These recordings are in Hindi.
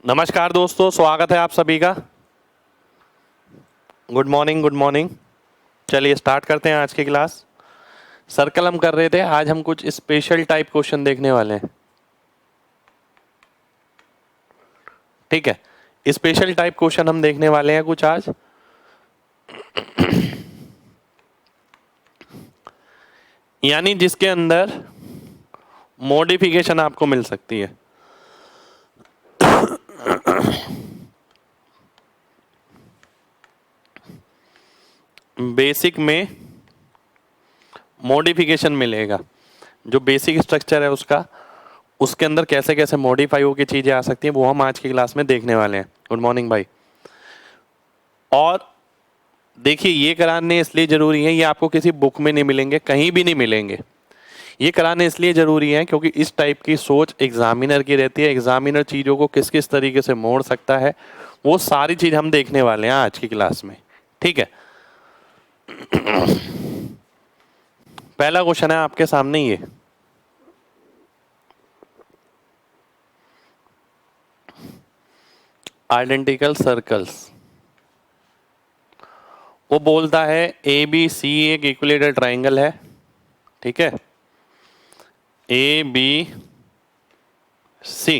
नमस्कार दोस्तों, स्वागत है आप सभी का। Good morning, good morning. चलिए स्टार्ट करते हैं आज की क्लास। सर्कल हम कर रहे थे, आज हम कुछ स्पेशल टाइप क्वेश्चन देखने वाले हैं। ठीक है, स्पेशल टाइप क्वेश्चन हम देखने वाले हैं कुछ आज। यानी जिसके अंदर मॉडिफिकेशन आपको मिल सकती है। बेसिक में मॉडिफिकेशन मिलेगा, जो बेसिक स्ट्रक्चर है उसका, उसके अंदर कैसे कैसे मॉडिफाई होकर चीजें आ सकती हैं, वो हम आज की क्लास में देखने वाले हैं। गुड मॉर्निंग भाई। और देखिए, ये कराने इसलिए जरूरी है, ये आपको किसी बुक में नहीं मिलेंगे, कहीं भी नहीं मिलेंगे। ये कराने इसलिए जरूरी है क्योंकि इस टाइप की सोच एग्जामिनर की रहती है। एग्जामिनर चीजों को किस किस तरीके से मोड़ सकता है, वो सारी चीज हम देखने वाले हैं आज की क्लास में। ठीक है, पहला क्वेश्चन है आपके सामने ये। आइडेंटिकल सर्कल्स, वो बोलता है ए बी सी एक इक्विलेटरल ट्राइंगल है। ठीक है, A B C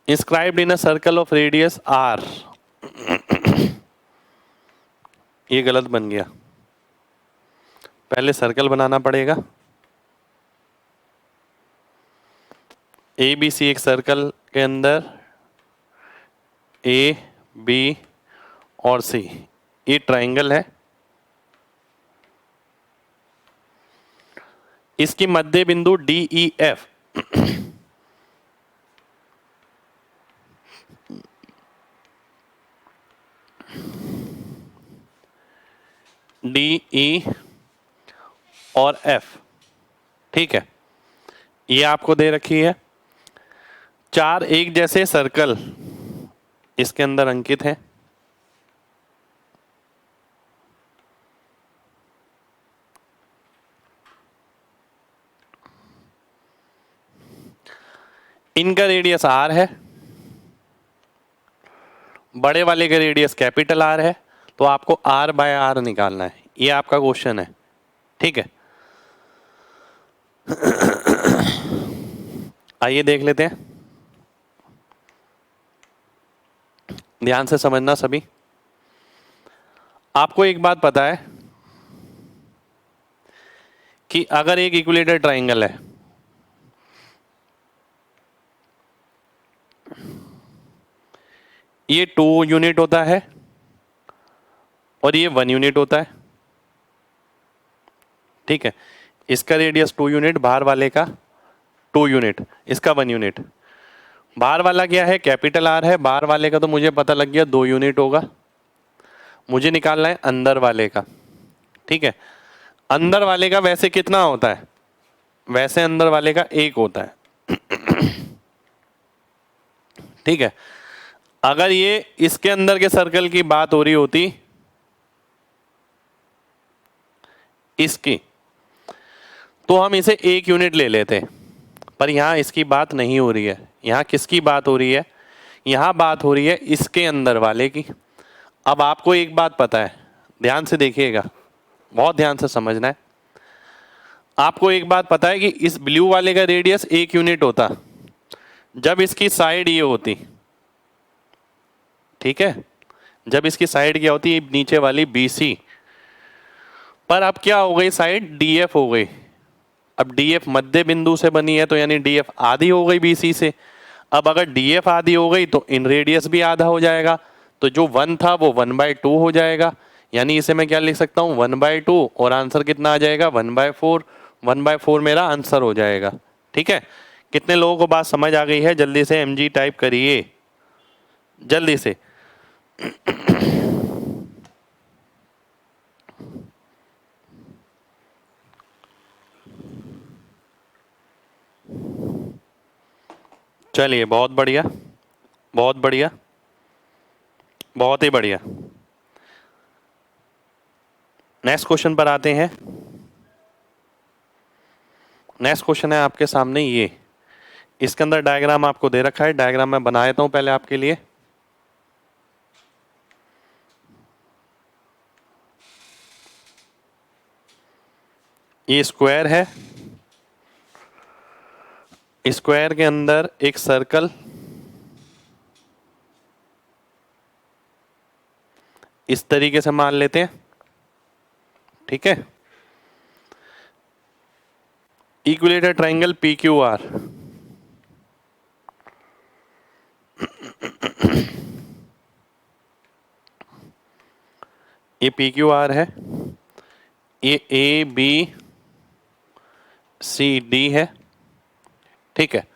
inscribed in a circle of radius R. ये गलत बन गया, पहले सर्कल बनाना पड़ेगा। ए बी सी एक सर्कल के अंदर ए बी और सी, ये ट्राइंगल है। इसकी मध्य बिंदु D E F D E और एफ। ठीक है, ये आपको दे रखी है। चार एक जैसे सर्कल इसके अंदर अंकित हैं। इनका रेडियस आर है, बड़े वाले का रेडियस कैपिटल आर है, तो आपको आर बाय आर निकालना है। ये आपका क्वेश्चन है। ठीक है, आइए देख लेते हैं, ध्यान से समझना सभी। आपको एक बात पता है कि अगर एक इक्विलेटरल ट्राइंगल है, ये 2 यूनिट होता है और ये 1 यूनिट होता है। ठीक है, इसका रेडियस 2 यूनिट, बाहर वाले का 2 यूनिट, इसका 1 यूनिट। बाहर वाला क्या है, कैपिटल आर है। बाहर वाले का तो मुझे पता लग गया 2 यूनिट होगा। मुझे निकालना है अंदर वाले का। ठीक है, अंदर वाले का वैसे कितना होता है, वैसे अंदर वाले का 1 होता है। ठीक है, अगर ये इसके अंदर के सर्कल की बात हो रही होती, इसकी, तो हम इसे 1 यूनिट ले लेते, पर यहां इसकी बात नहीं हो रही है। यहां किसकी बात हो रही है, यहां बात हो रही है इसके अंदर वाले की। अब आपको एक बात पता है, ध्यान से देखिएगा, बहुत ध्यान से समझना है। आपको एक बात पता है कि इस ब्लू वाले का रेडियस 1 यूनिट होता जब इसकी साइड ये होती। ठीक है, जब इसकी साइड क्या होती, नीचे वाली BC, पर अब क्या हो गई, साइड DF हो गई। अब DF मध्य बिंदु से बनी है, तो यानी DF आधी हो गई BC से। अब अगर DF आधी हो गई तो इन रेडियस भी आधा हो जाएगा, तो जो 1 था वो 1/2 हो जाएगा। यानी इसे मैं क्या लिख सकता हूँ, 1/2, और आंसर कितना आ जाएगा, 1/4। 1/4 मेरा आंसर हो जाएगा। ठीक है, कितने लोगों को बात समझ आ गई है? जल्दी से MG टाइप करिए, जल्दी से। चलिए, बहुत बढ़िया, बहुत बढ़िया, बहुत ही बढ़िया। नेक्स्ट क्वेश्चन पर आते हैं। नेक्स्ट क्वेश्चन है आपके सामने ये, इसके अंदर डायग्राम आपको दे रखा है, डायग्राम मैं बना देता हूं पहले आपके लिए। ये स्क्वायर है, स्क्वायर के अंदर एक सर्कल, इस तरीके से मान लेते हैं, ठीक है। Equilateral triangle P Q R, ये पी क्यू आर है, ये ए बी सी डी है, ठीक है।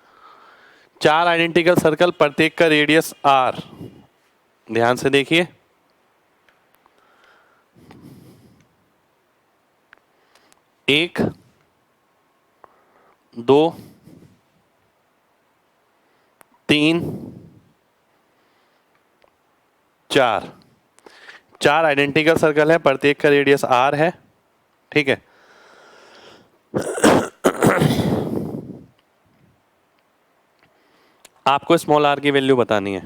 4 आइडेंटिकल सर्कल, प्रत्येक का रेडियस आर। ध्यान से देखिए, 1 2 3 4, 4 आइडेंटिकल सर्कल है, प्रत्येक का रेडियस आर है, ठीक है। आपको स्मॉल आर की वैल्यू बतानी है,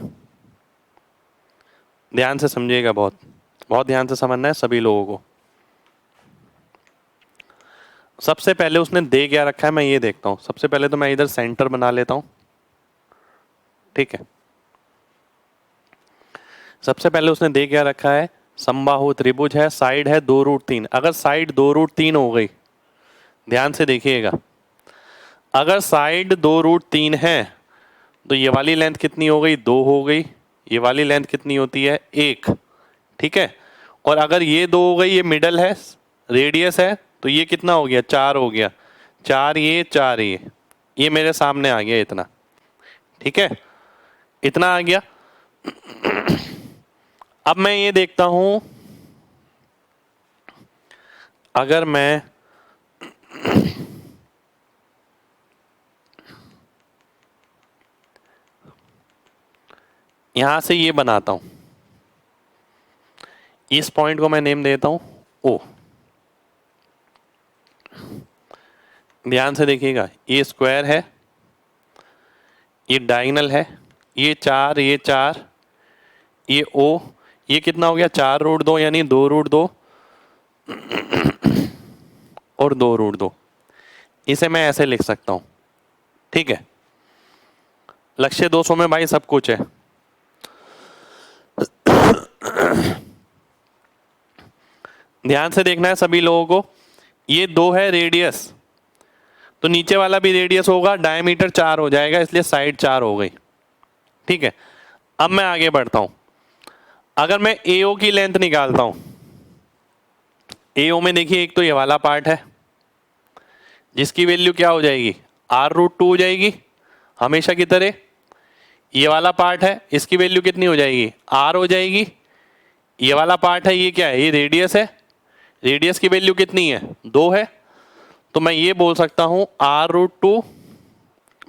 ध्यान से समझिएगा, बहुत बहुत ध्यान से समझना है सभी लोगों को। सबसे पहले उसने दे क्या रखा है मैं ये देखता हूं। सबसे पहले तो मैं इधर सेंटर बना लेता हूं, ठीक है। सबसे पहले उसने दे क्या रखा है, समबाहु त्रिभुज है, साइड है 2√3। अगर साइड 2√3 हो गई, ध्यान से देखिएगा, अगर साइड 2√3 है तो ये वाली लेंथ कितनी हो गई, 2 हो गई। ये वाली लेंथ कितनी होती है, 1, ठीक है। और अगर ये 2 हो गई, ये मिडल है, रेडियस है, तो ये कितना हो गया, 4 हो गया। 4 ये 4 ये मेरे सामने आ गया इतना, ठीक है, इतना आ गया। अब मैं ये देखता हूं, अगर मैं यहां से ये बनाता हूं, इस पॉइंट को मैं नेम देता हूं ओ। ध्यान से देखिएगा, ये स्क्वायर है, ये डायगोनल है, ये 4 ये 4, ये ओ, ये कितना हो गया, 4√2 यानी 2√2 और 2√2। इसे मैं ऐसे लिख सकता हूं, ठीक है। लक्ष्य 200 में भाई सब कुछ है। ध्यान से देखना है सभी लोगों को, ये 2 है रेडियस, तो नीचे वाला भी रेडियस होगा, डायमीटर 4 हो जाएगा, इसलिए साइड 4 हो गई, ठीक है। अब मैं आगे बढ़ता हूं, अगर मैं एओ की लेंथ निकालता हूं, एओ में देखिए एक तो ये वाला पार्ट है जिसकी वैल्यू क्या हो जाएगी, r√2 हो जाएगी हमेशा की तरह। ये वाला पार्ट है, इसकी वैल्यू कितनी हो जाएगी, r हो जाएगी। ये वाला पार्ट है, ये क्या है, ये रेडियस है, रेडियस की वैल्यू कितनी है, 2 है। तो मैं ये बोल सकता हूं r√2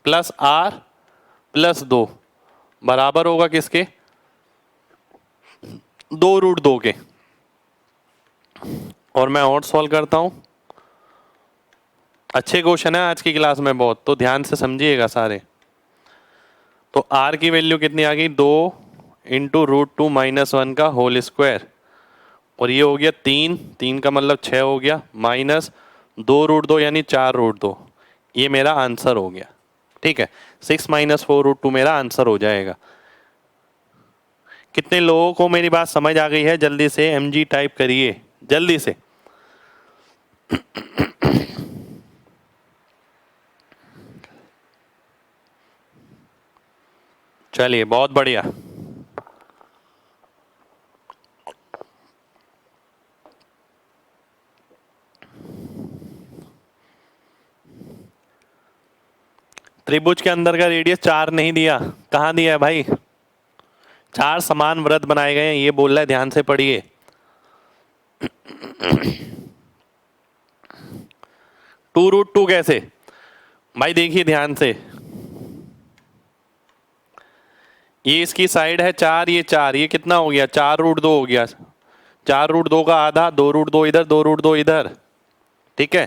प्लस r प्लस 2 बराबर होगा किसके, 2√2 के। और मैं और सॉल्व करता हूं, अच्छे क्वेश्चन है आज की क्लास में बहुत, तो ध्यान से समझिएगा सारे। तो r की वैल्यू कितनी आ गई, 2 इंटू √2 - 1 का होल स्क्वायर, और ये हो गया 3, 3 का मतलब 6 हो गया, माइनस 2√2 यानी 4√2। ये मेरा आंसर हो गया, ठीक है। 6 - 4√2 मेरा आंसर हो जाएगा। कितने लोगों को मेरी बात समझ आ गई है, जल्दी से mg टाइप करिए जल्दी से। चलिए बहुत बढ़िया। त्रिभुज के अंदर का रेडियस 4 नहीं दिया, कहां दिया है भाई, 4 समान वृत्त बनाए गए हैं, ये बोल रहा है, ध्यान से पढ़िए। 2√2 कैसे भाई, देखिए ध्यान से, ये इसकी साइड है 4, ये 4, ये कितना हो गया, 4√2 हो गया। 4√2 का आधा, 2√2 इधर 2√2 इधर, ठीक है।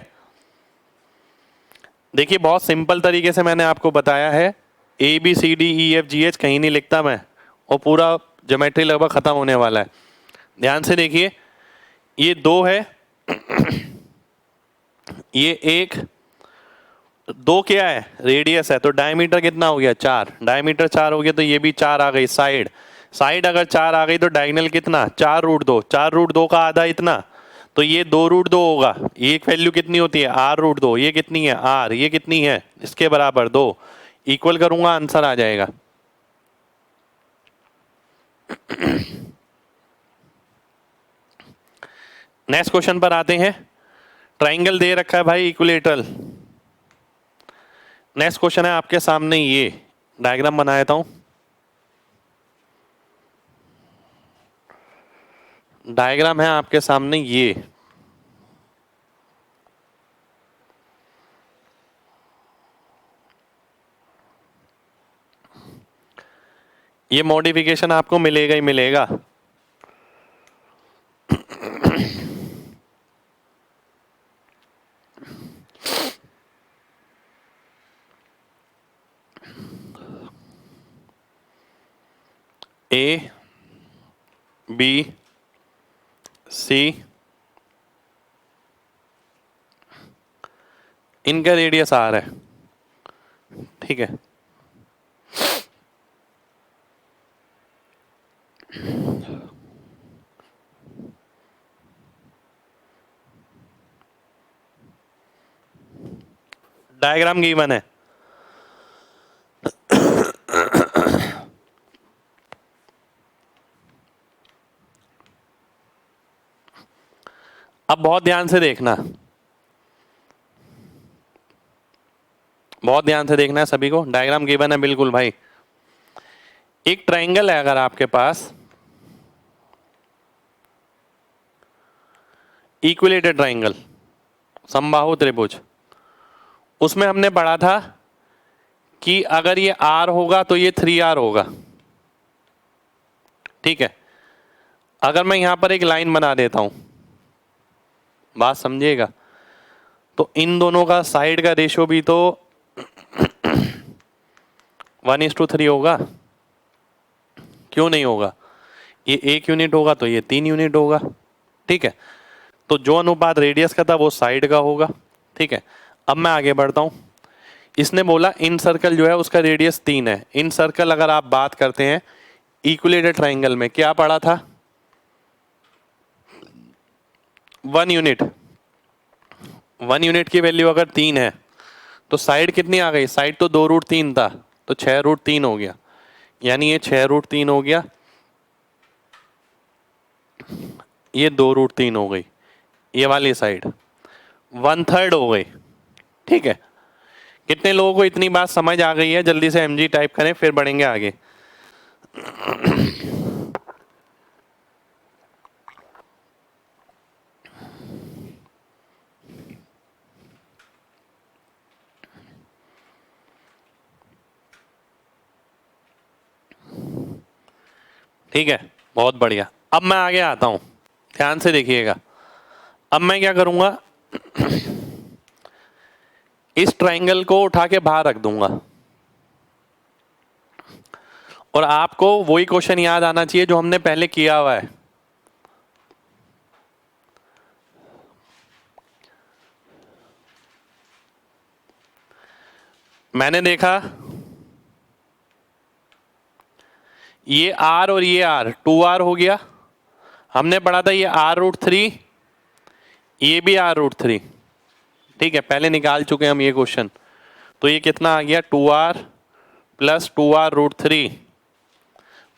देखिए बहुत सिंपल तरीके से मैंने आपको बताया है, ABCDEFGH कहीं नहीं लिखता मैं, और पूरा ज्योमेट्री लगभग खत्म होने वाला है। ध्यान से देखिए, ये 2 है, ये 1, 2 क्या है, रेडियस है, तो डायमीटर कितना हो गया, 4, डायमीटर 4 हो गया, तो ये भी 4 आ गई। साइड, साइड अगर 4 आ गई तो डायगोनल कितना, 4√2, 4√2 का आधा इतना, तो ये 2√2 होगा। ये एक वैल्यू कितनी होती है, R√2, ये कितनी है, R, ये कितनी है, इसके बराबर 2, इक्वल करूंगा आंसर आ जाएगा। नेक्स्ट क्वेश्चन पर आते हैं। ट्राइंगल दे रखा है भाई, इक्विलेटरल। नेक्स्ट क्वेश्चन है आपके सामने, ये डायग्राम बना देता हूं। डायग्राम है आपके सामने ये मॉडिफिकेशन आपको मिलेगा ही मिलेगा। ABC, इनका रेडियस R है, ठीक है। डायग्राम गिवन है। अब बहुत ध्यान से देखना, बहुत ध्यान से देखना है सभी को। डायग्राम गिवन है बिल्कुल भाई। एक ट्रायंगल है अगर आपके पास, इक्विलेटरल ट्रायंगल, समबाहु त्रिभुज, उसमें हमने पढ़ा था कि अगर ये R होगा तो ये 3R होगा, ठीक है। अगर मैं यहां पर एक लाइन बना देता हूं, बात समझिएगा, तो इन दोनों का साइड का रेशो भी तो 1:3 होगा, क्यों नहीं होगा। ये 1 यूनिट होगा तो ये 3 यूनिट होगा, ठीक है। तो जो अनुपात रेडियस का था वो साइड का होगा, ठीक है। अब मैं आगे बढ़ता हूं। इसने बोला इन सर्कल जो है उसका रेडियस 3 है। इन सर्कल अगर आप बात करते हैं इक्विलेटरल ट्रायंगल में, क्या पढ़ा था, 1 यूनिट, 1 यूनिट की वैल्यू अगर 3 है तो साइड कितनी आ गई, साइड तो 2√3 था, तो 6√3 हो गया, यानी ये 6√3 हो गया, ये 2√3 हो गई, ये वाली साइड 1/3 हो गई, ठीक है। कितने लोगों को इतनी बात समझ आ गई है, जल्दी से MG टाइप करें फिर बढ़ेंगे आगे। ठीक है, बहुत बढ़िया। अब मैं आगे आता हूं, ध्यान से देखिएगा। अब मैं क्या करूंगा, इस ट्रायंगल को उठा के बाहर रख दूंगा, और आपको वही क्वेश्चन याद आना चाहिए जो हमने पहले किया हुआ है। मैंने देखा ये R और ये R 2R हो गया, हमने पढ़ा था ये R√3, ये भी R√3, ठीक है, पहले निकाल चुके हैं हम ये क्वेश्चन। तो ये कितना आ गया, 2R + 2R√3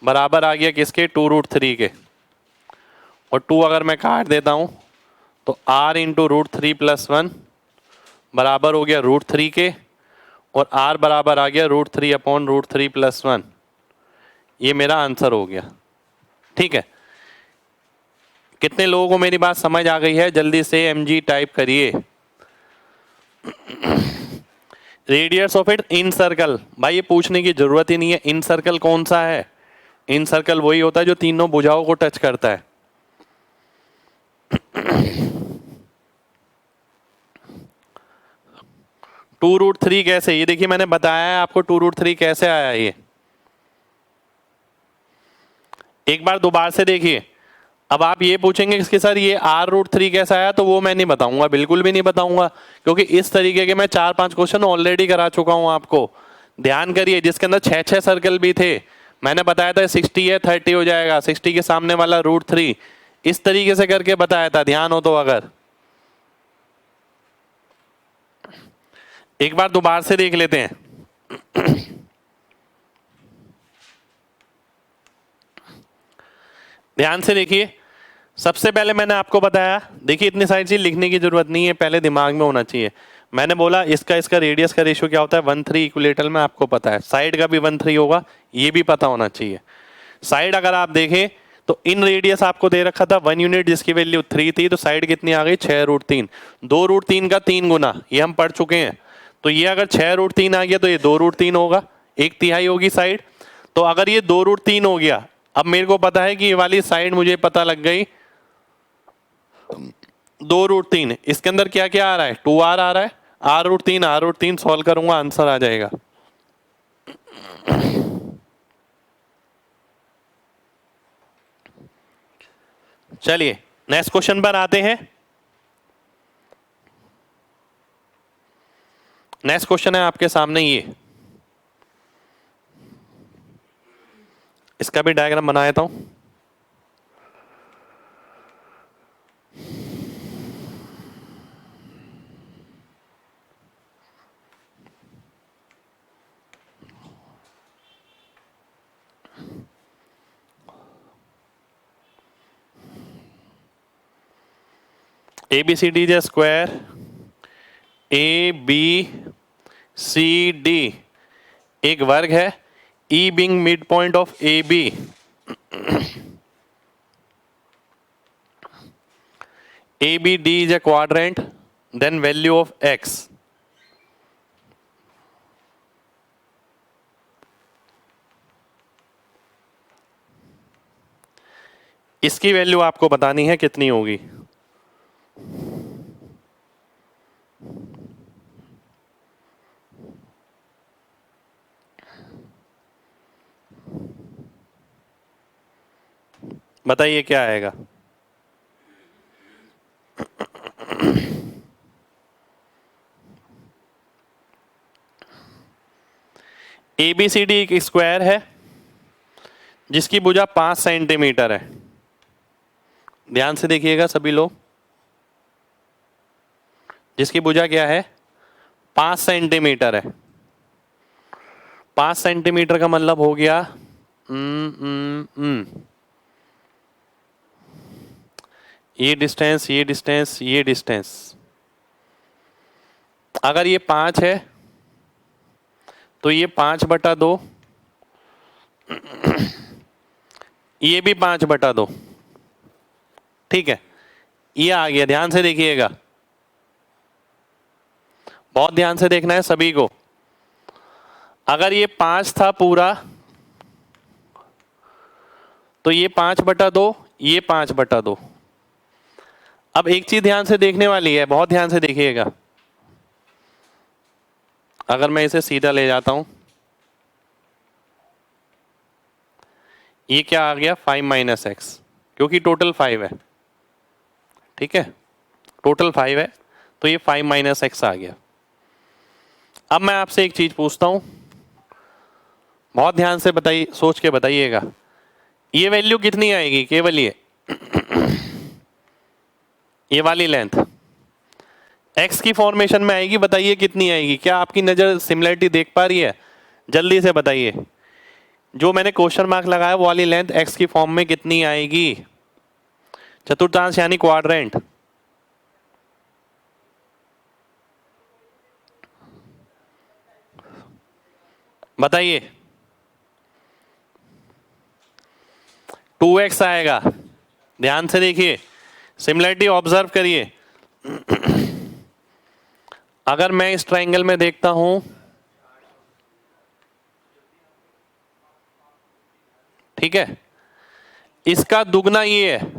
बराबर आ गया किसके, 2√3 के। और 2 अगर मैं काट देता हूं तो R × √3 + 1 बराबर हो गया √3 के, और R बराबर आ गया √3/√3 + 1। ये मेरा आंसर हो गया, ठीक है। कितने लोगों को मेरी बात समझ आ गई है, जल्दी से MG टाइप करिए। Radius of it in circle, भाई ये पूछने की जरूरत ही नहीं है इन सर्कल कौन सा है। इन सर्कल वही होता है जो तीनों भुजाओं को टच करता है। 2√3 कैसे, ये देखिए मैंने बताया है आपको 2√3 कैसे आया ये, एक बार दोबारा से देखिए। अब आप ये पूछेंगे इसके सर ये r√3 कैसा आया, तो वो मैं नहीं बताऊंगा, बिल्कुल भी नहीं बताऊंगा, क्योंकि इस तरीके के मैं 4-5 क्वेश्चन ऑलरेडी करा चुका हूं आपको। ध्यान करिए, जिसके अंदर 6-6 सर्कल भी थे, मैंने बताया था 60 है 30 हो जाएगा, 60 के सामने वाला √3, इस तरीके से करके बताया था, ध्यान हो तो। अगर एक बार दोबारा से देख लेते हैं। ध्यान से देखिए, सबसे पहले मैंने आपको बताया, देखिए इतनी सारी चीज लिखने की जरूरत नहीं है, पहले दिमाग में होना चाहिए। मैंने बोला इसका रेडियस का रेशियो क्या होता है, 1:3 इक्विलेटरल में, आपको पता है। साइड का भी 1:3 होगा, ये भी पता होना चाहिए। साइड अगर आप देखें तो इन रेडियस आपको दे रखा था 1 यूनिट, जिसकी वैल्यू 3 थी, तो साइड कितनी आ गई 6√3, 2√3 का 3 गुना, ये हम पढ़ चुके हैं। तो ये अगर 6√3 आ गया तो ये 2√3 होगा, 1/3 होगी साइड। तो अगर ये 2√3 हो गया, अब मेरे को पता है कि ये वाली साइड मुझे पता लग गई 2√3, इसके अंदर क्या क्या आ रहा है, 2r आ रहा है, r√3 सॉल्व करूंगा, आंसर आ जाएगा। चलिए नेक्स्ट क्वेश्चन पर आते हैं। नेक्स्ट क्वेश्चन है आपके सामने ये, इसका भी डायग्राम बना देता हूं। ABCD स्क्वायर ABCD एक वर्ग है, E being midpoint of AB, ABD is a quadrant, then value of x. इसकी वैल्यू आपको बतानी है कितनी होगी। बताइए क्या आएगा। ABCD एक स्क्वायर है जिसकी भुजा 5 सेंटीमीटर है। ध्यान से देखिएगा सभी लोग, जिसकी भुजा क्या है 5 सेंटीमीटर है। 5 सेंटीमीटर का मतलब हो गया ये डिस्टेंस, ये डिस्टेंस, ये डिस्टेंस। अगर ये 5 है तो ये 5/2, ये भी 5/2, ठीक है, ये आ गया। ध्यान से देखिएगा, बहुत ध्यान से देखना है सभी को। अगर ये 5 था पूरा तो ये 5/2, ये 5/2। अब एक चीज ध्यान से देखने वाली है, बहुत ध्यान से देखिएगा। अगर मैं इसे सीधा ले जाता हूं, ये क्या आ गया 5 - x, क्योंकि टोटल 5 है, ठीक है, टोटल 5 है, तो ये 5 - x आ गया। अब मैं आपसे एक चीज पूछता हूं, बहुत ध्यान से बताइए, सोच के बताइएगा, ये वैल्यू कितनी आएगी, केवल ये वाली लेंथ x की फॉर्मेशन में आएगी, बताइए कितनी आएगी। क्या आपकी नजर सिमिलरिटी देख पा रही है, जल्दी से बताइए। जो मैंने क्वेश्चन मार्क लगाया वो वाली लेंथ x की फॉर्म में कितनी आएगी, चतुर्थांश यानी क्वाड्रेंट। बताइए 2x आएगा। ध्यान से देखिए, सिमिलरिटी ऑब्जर्व करिए। अगर मैं इस ट्रायंगल में देखता हूं, ठीक है, इसका दुगना ये है,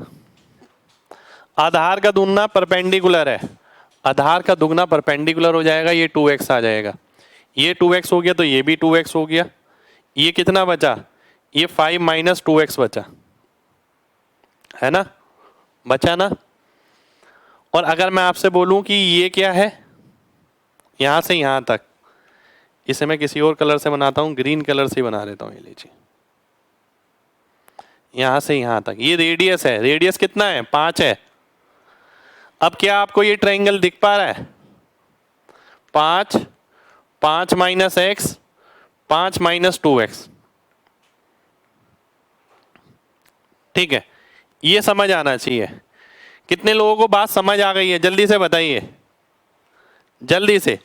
आधार का दुगना परपेंडिकुलर है, आधार का दुगना परपेंडिकुलर हो जाएगा, ये 2x आ जाएगा, ये 2x हो गया तो ये भी 2x हो गया, ये कितना बचा, ये 5 माइनस 2x बचा, है ना, बचा ना। और अगर मैं आपसे बोलूं कि ये क्या है, यहां से यहां तक, इसे मैं किसी और कलर से बनाता हूं, ग्रीन कलर से बना देता हूं, ये लीजिए, यहां से यहां तक ये रेडियस है, रेडियस कितना है, 5 है। अब क्या आपको ये ट्रायंगल दिख पा रहा है, 5, 5 माइनस एक्स, 5 माइनस 2x, ठीक है, ये समझ आना चाहिए। कितने लोगों को बात समझ आ गई है, जल्दी से बताइए, जल्दी से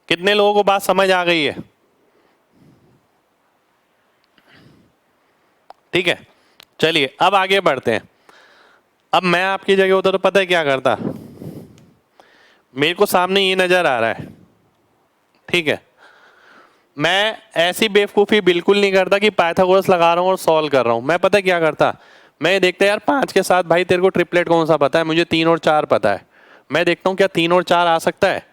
कितने लोगों को बात समझ आ गई है, ठीक है। चलिए अब आगे बढ़ते हैं। अब मैं आपकी जगह होता तो पता है क्या करता, मेरे को सामने ये नजर आ रहा है, ठीक है, मैं ऐसी बेवकूफ़ी बिल्कुल नहीं करता कि पाइथागोरस लगा रहा हूँ और सॉल्व कर रहा हूँ। मैं पता क्या करता, मैं देखता यार 5 के साथ भाई तेरे को ट्रिपलेट कौन सा पता है, मुझे 3 और 4 पता है, मैं देखता हूँ क्या 3 और 4 आ सकता है।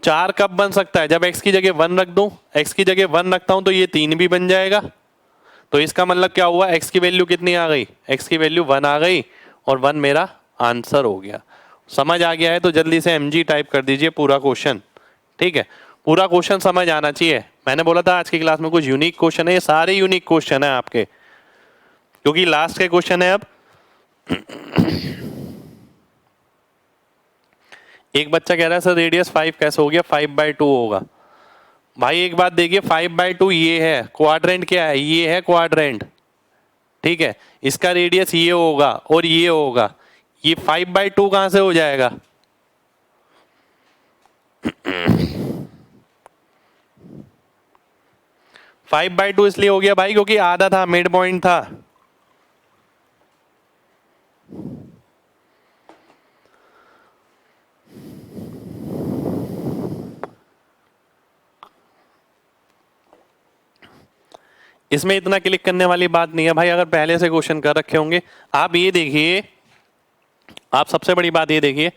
4 कब बन सकता है, जब x की जगह 1 रख दूं, x की जगह 1 रखता हूं तो ये 3 भी बन जाएगा। तो इसका मतलब क्या हुआ, x की वैल्यू कितनी आ गई, x की वैल्यू 1 आ गई और 1 मेरा आंसर हो गया। समझ आ गया है तो जल्दी से mg टाइप कर दीजिए पूरा क्वेश्चन, ठीक है, पूरा क्वेश्चन समझ आना चाहिए। मैंने बोला था आज की क्लास में कुछ यूनिक क्वेश्चन है, ये सारे यूनिक क्वेश्चन है आपके, क्योंकि लास्ट के क्वेश्चन है। अब एक बच्चा कह रहा है सर रेडियस 5 कैसे हो गया, 5/2 होगा। भाई एक बात देखिए, 5/2 ये है, क्वाड्रेंट क्या है, ये है क्वाड्रेंट, ठीक है, इसका रेडियस ये होगा और ये होगा, ये 5/2 कहां से हो जाएगा। 5/2 इसलिए हो गया भाई क्योंकि आधा था, मिड पॉइंट था। इसमें इतना क्लिक करने वाली बात नहीं है भाई, अगर पहले से क्वेश्चन कर रखे होंगे। आप ये देखिए, आप सबसे बड़ी बात ये देखिए,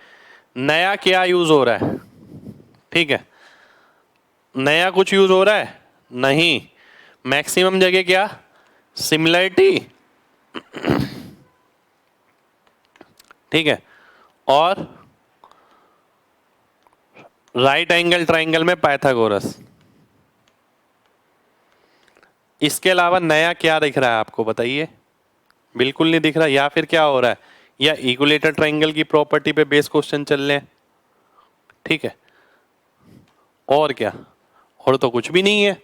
नया क्या यूज हो रहा है, ठीक है, नया कुछ यूज हो रहा है नहीं, मैक्सिमम जगह क्या, सिमिलरिटी, ठीक है, और राइट एंगल ट्राइंगल में पाइथागोरस। इसके अलावा नया क्या दिख रहा है आपको बताइए, बिल्कुल नहीं दिख रहा। या फिर क्या हो रहा है, या इक्विलेटर ट्राइंगल की प्रॉपर्टी पे बेस क्वेश्चन चल रहे हैं, ठीक है, और क्या, और तो कुछ भी नहीं है।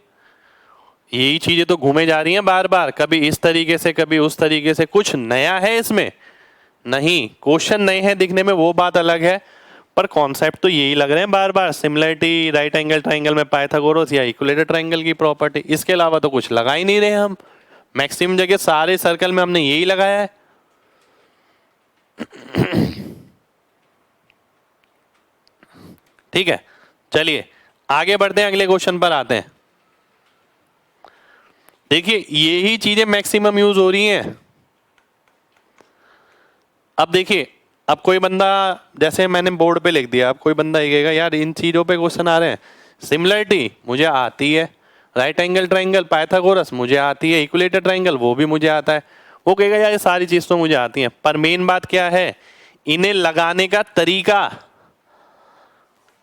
यही चीजें तो घूमे जा रही हैं बार बार, कभी इस तरीके से कभी उस तरीके से, कुछ नया है इसमें नहीं। क्वेश्चन नए हैं दिखने में वो बात अलग है, पर कॉन्सेप्ट तो यही लग रहे हैं बार बार, सिमिलरिटी, राइट एंगल ट्राइंगल में पाइथागोरस या इक्विलेटर ट्राइंगल की प्रॉपर्टी। इसके अलावा तो कुछ लगा ही नहीं रहे हम, मैक्सिमम जगह सारे सर्कल में हमने यही लगाया है। ठीक है, चलिए आगे बढ़ते हैं, अगले क्वेश्चन पर आते हैं। देखिए यही चीजें मैक्सिमम यूज हो रही हैं। अब देखिए, अब कोई बंदा, जैसे मैंने बोर्ड पे लिख दिया, अब कोई बंदा ये कहेगा यार इन चीजों पे क्वेश्चन आ रहे हैं, सिमिलरिटी मुझे आती है, राइट एंगल ट्राइंगल पाइथागोरस मुझे आती है, इक्विलेटर ट्राइंगल वो भी मुझे आता है। वो कहेगा यार ये सारी चीज तो मुझे आती है, पर मेन बात क्या है, इन्हें लगाने का तरीका।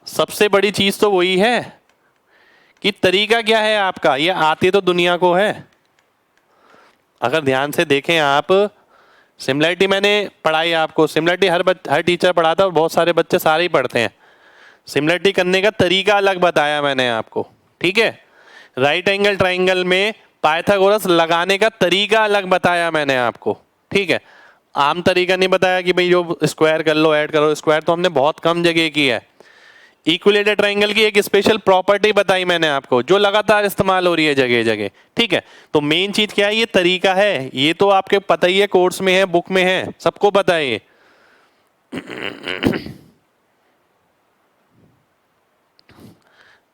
सबसे बड़ी चीज तो वही है कि तरीका क्या है आपका, ये आती तो दुनिया को है। अगर ध्यान से देखें आप, सिमिलरिटी मैंने पढ़ाई आपको, सिमिलरिटी हर टीचर पढ़ाता है और बहुत सारे बच्चे सारे ही पढ़ते हैं। सिमिलरिटी करने का तरीका अलग बताया मैंने आपको, ठीक है। राइट एंगल ट्राइंगल में पाइथागोरस लगाने का तरीका अलग बताया मैंने आपको, ठीक है। आम तरीका नहीं बताया कि भाई जो स्क्वायर कर लो, ऐड करो, स्क्वायर तो हमने बहुत कम जगह की है। इक्विलेटर ट्राइंगल की एक स्पेशल प्रॉपर्टी बताई मैंने आपको, जो लगातार इस्तेमाल हो रही है जगह जगह, ठीक है। तो मेन चीज क्या है, ये तरीका है, ये तो आपके पता ही है, कोर्स में है, बुक में है, सबको पता है ये।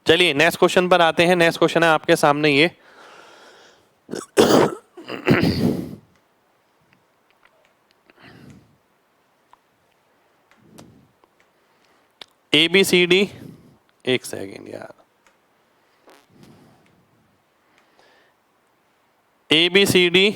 चलिए नेक्स्ट क्वेश्चन पर आते हैं। नेक्स्ट क्वेश्चन है आपके सामने ये, ए बी सी डी, एक सेकेंड यार, ए बी सी डी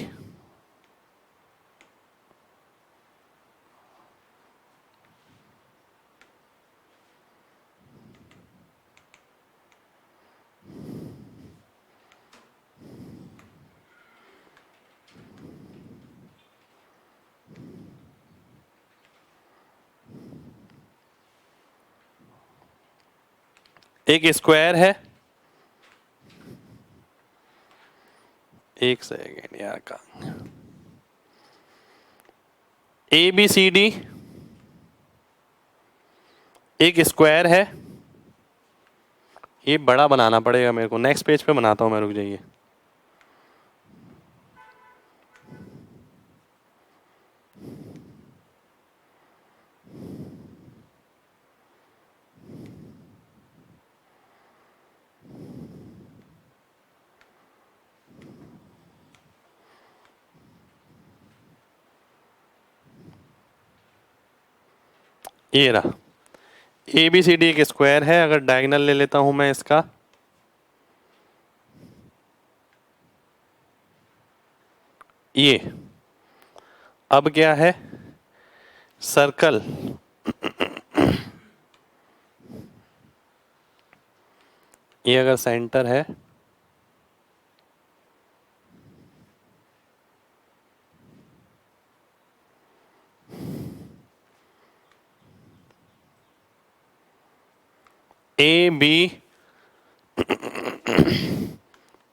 एक स्क्वायर है, एक सेकेंड यार का, ए बी सी डी एक स्क्वायर है, ये बड़ा बनाना पड़ेगा मेरे को, नेक्स्ट पेज पे बनाता हूं मैं, रुक जाइए। ये रहा, ए बी सी डी एक स्क्वायर है, अगर डायगोनल ले लेता हूं मैं इसका, ये अब क्या है, सर्कल, ये अगर सेंटर है, ए बी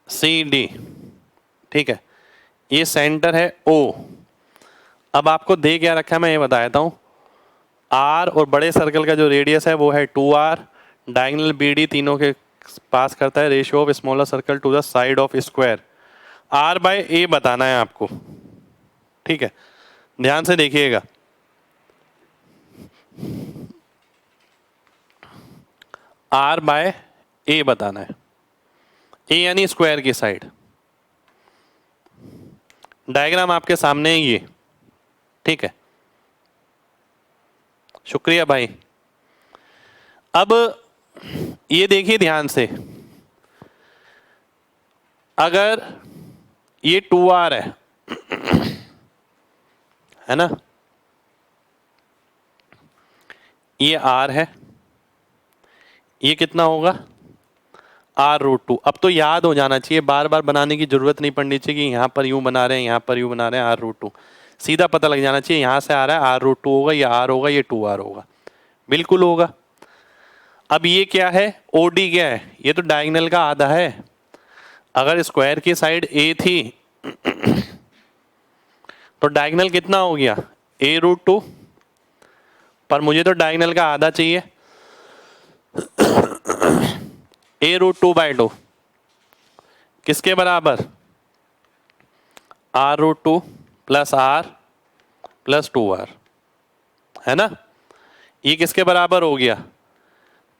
सी डी, ठीक है, ये सेंटर है ओ। अब आपको दे क्या रखा है मैं ये बता देता हूं, आर और बड़े सर्कल का जो रेडियस है वो है 2r, डायगोनल बी डी तीनों के पास करता है ratio of smaller circle to the side of square, r by a बताना है आपको, ठीक है, ध्यान से देखिएगा। r बाय ए बताना है, ए यानी स्क्वायर की साइड, डायग्राम आपके सामने है ये, ठीक है, शुक्रिया भाई। अब ये देखिए ध्यान से, अगर ये 2r है ना, ये r है, ये कितना होगा r√2। अब तो याद हो जाना चाहिए, बार बार बनाने की जरूरत नहीं पड़नी चाहिए कि यहाँ पर यूं बना रहे हैं, यहाँ पर यूं बना रहे हैं, r√2 सीधा पता लग जाना चाहिए, यहाँ से आ रहा है r√2 होगा, ये r होगा, ये 2r होगा, बिल्कुल होगा। अब ये क्या है, OD क्या है, ये तो डायगोनल का आधा है, अगर स्क्वायर की साइड a थी तो डायगोनल कितना हो गया a√2, पर मुझे तो डायगोनल का आधा चाहिए, a√2/2 किसके बराबर, r√2 plus r plus 2r, है ना, ये किसके बराबर हो गया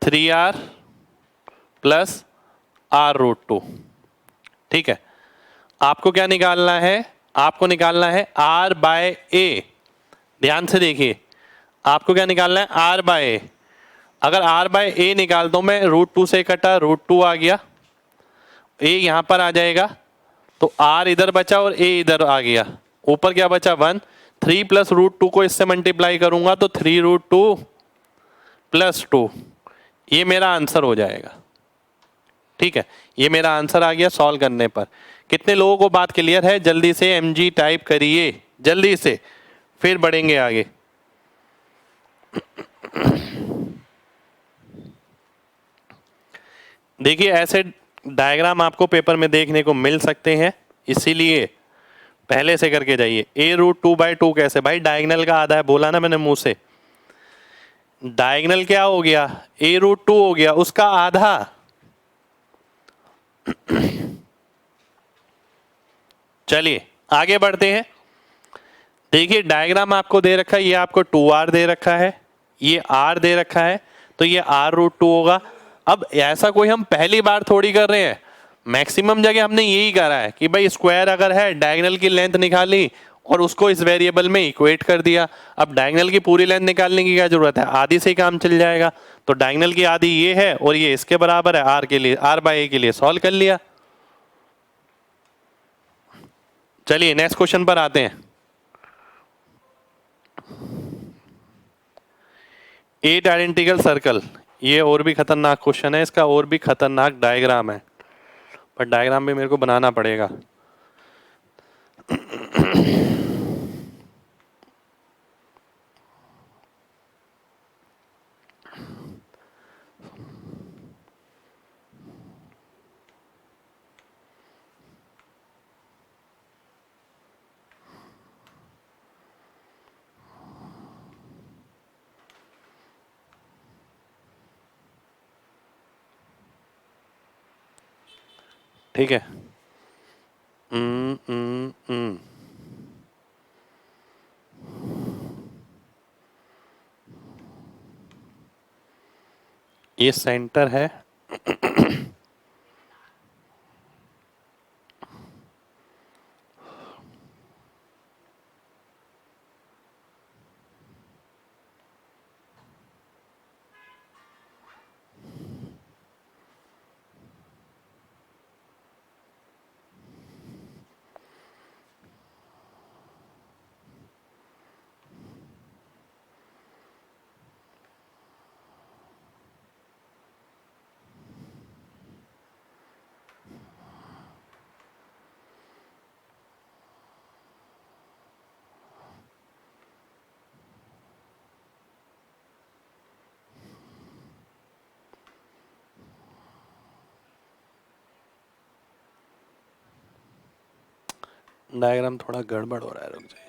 3r प्लस r√2, ठीक है। आपको क्या निकालना है, आपको निकालना है r बाय ए, ध्यान से देखिए, आपको क्या निकालना है r बाय ए। अगर r बाय ए निकाल दो मैं, √2 से कटा, √2 आ गया, a यहां पर आ जाएगा, तो r इधर बचा और a इधर आ गया, ऊपर क्या बचा 1, 3 प्लस √2 को इससे मल्टीप्लाई करूंगा तो 3√2 प्लस 2, ये मेरा आंसर हो जाएगा, ठीक है, ये मेरा आंसर आ गया सॉल्व करने पर। कितने लोगों को बात क्लियर है, जल्दी से mg टाइप करिए जल्दी से, फिर बढ़ेंगे आगे। देखिए ऐसे डायग्राम आपको पेपर में देखने को मिल सकते हैं, इसीलिए पहले से करके जाइए। a√2/2 कैसे, भाई डायगोनल का आधा है, बोला ना मैंने मुंह से, डायगोनल क्या हो गया a√2 हो गया, उसका आधा, चलिए आगे बढ़ते हैं। देखिए डायग्राम आपको दे रखा है, ये आपको 2r दे रखा है, ये r दे रखा है, तो ये r√2 होगा। अब ऐसा कोई हम पहली बार थोड़ी कर रहे हैं, मैक्सिमम जगह हमने यही करा है कि भाई स्क्वायर अगर है, डायगोनल की लेंथ निकाली और उसको इस वेरिएबल में इक्वेट कर दिया। अब डायगोनल की पूरी लेंथ निकालने की क्या जरूरत है, आधी से ही काम चल जाएगा। तो डायगोनल की आधी ये है और ये इसके बराबर है, आर के लिए, आर बाय ए के लिए सॉल्व कर लिया। चलिए नेक्स्ट क्वेश्चन पर आते हैं। 8 आइडेंटिकल सर्कल, ये और भी खतरनाक क्वेश्चन है, इसका और भी खतरनाक डायग्राम है, पर डायग्राम भी मेरे को बनाना पड़ेगा। ठीक है। ये सेंटर है। डायग्राम थोड़ा गड़बड़ हो रहा है, रुक जाइए।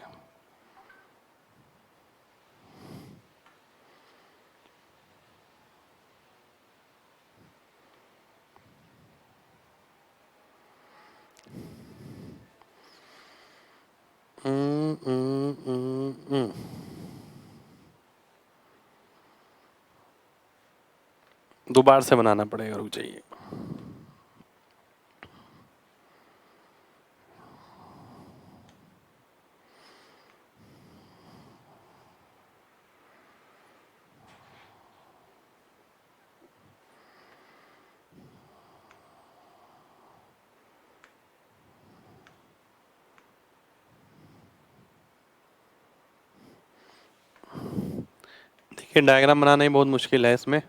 दोबारा से बनाना पड़ेगा, रुक जाइए। देखिए डायग्राम बनाना ही बहुत मुश्किल है इसमें।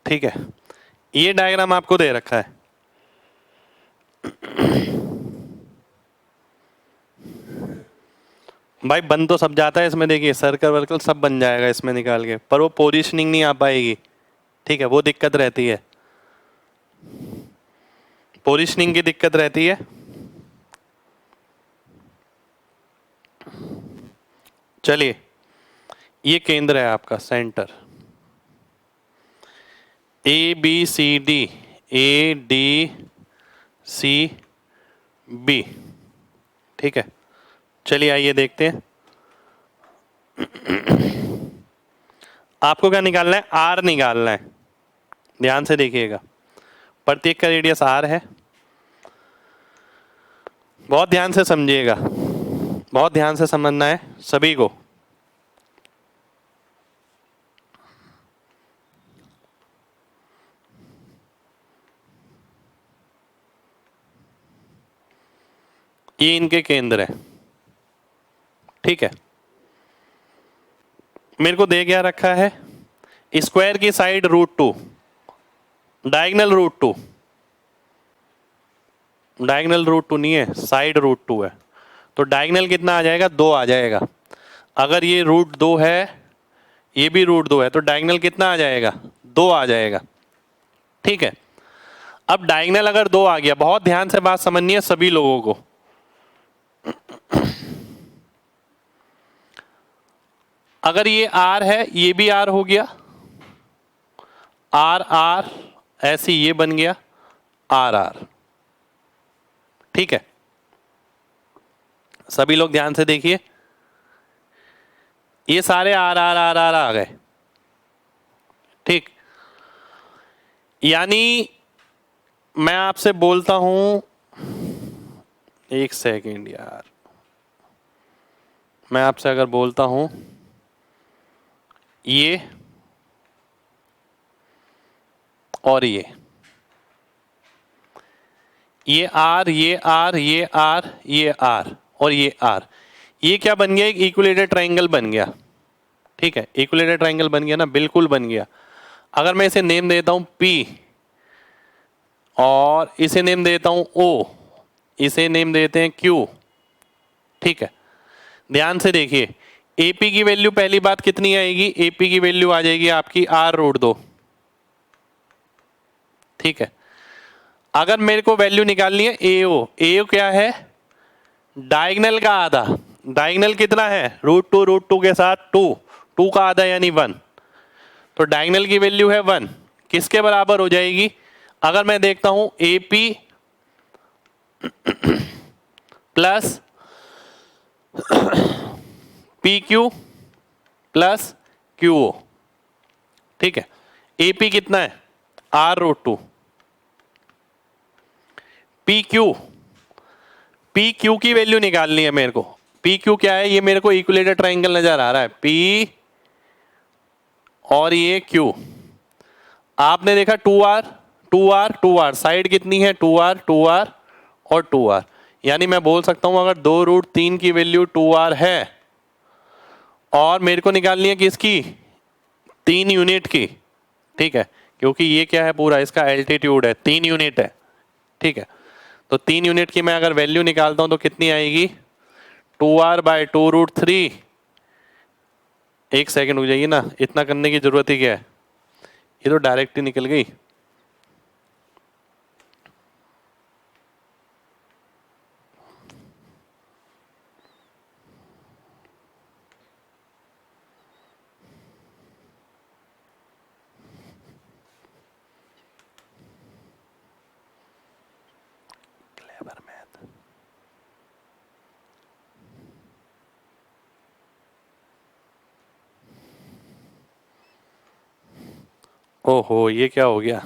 ठीक है, ये डायग्राम आपको दे रखा है। भाई बन तो सब जाता है इसमें, देखिए सर्कल वर्कल सब बन जाएगा इसमें निकाल के, पर वो पोजीशनिंग नहीं आ पाएगी। ठीक है, वो दिक्कत रहती है, पोजीशनिंग की दिक्कत रहती है। चलिए, ये केंद्र है आपका centre, A B C D, A D C B. ठीक है, चलिए आइए देखते हैं। आपको क्या निकालना है? आर निकालना है। ध्यान से देखिएगा, प्रत्येक का रेडियस आर है। बहुत ध्यान से समझिएगा, बहुत ध्यान से समझना है सभी को। ये इनके केंद्र है। ठीक है, मेरे को दे क्या रखा है? स्क्वायर की साइड √2, डायगोनल √2, डायगोनल √2 नहीं है, साइड √2 है। तो डायगोनल कितना आ जाएगा? 2 आ जाएगा। अगर ये √2 है, ये भी √2 है, तो डायगोनल कितना आ जाएगा? 2 आ जाएगा। ठीक है, अब डायगोनल अगर 2 आ गया, बहुत ध्यान से बात समझनी है सभी लोगों को। अगर ये R है, ये भी R हो गया, R R, ऐसे ये बन गया R R। ठीक है, सभी लोग ध्यान से देखिए, ये सारे R R R R आ गए। ठीक, यानी मैं आपसे बोलता हूं, एक सेकेंड यार, मैं आपसे अगर बोलता हूं ये और ये R, ये R, ये R, ये R और ये R, ये क्या बन गया? एक इक्विलेटरल ट्रायंगल बन गया। ठीक है, इक्विलेटरल ट्रायंगल बन गया ना, बिल्कुल बन गया। अगर मैं इसे नेम देता हूं P और इसे नेम देता हूं O, इसे नेम देते हैं Q। ठीक है, ध्यान से देखिए, AP की वैल्यू पहली बात कितनी आएगी? AP की वैल्यू आ जाएगी आपकी R√2। ठीक है, अगर मेरे को वैल्यू निकालनी है AO, AO क्या है? डायगोनल का आधा। डायगोनल कितना है? √2 के साथ 2 का आधा यानी 1, तो डायगोनल की वैल्यू है 1। किसके बराबर हो जाएगी? अगर मैं देखता हूं AP plus PQ plus QO। ठीक है, AP कितना है? R√2। PQ की वैल्यू निकालनी है मेरे को। PQ क्या है? ये मेरे को इक्विलेटरल ट्रायंगल नजर आ रहा है, P और ये Q। आपने देखा 2R 2R 2R, साइड कितनी है? 2R 2R और 2R, यानी मैं बोल सकता हूं अगर 2√3 की वैल्यू 2R है और मेरे को निकालनी है किसकी? 3 यूनिट की। ठीक है, क्योंकि ये क्या है? पूरा इसका एल्टीट्यूड है, 3 यूनिट है। ठीक है, तो 3 यूनिट की मैं अगर वैल्यू निकालता हूं तो कितनी आएगी? 2R/2√3। एक सेकंड रुक जाइए ना, इतना करने की जरूरत ही क्या है, ये तो डायरेक्ट ही निकल गई। Clever math. ओहो, ये क्या हो गया?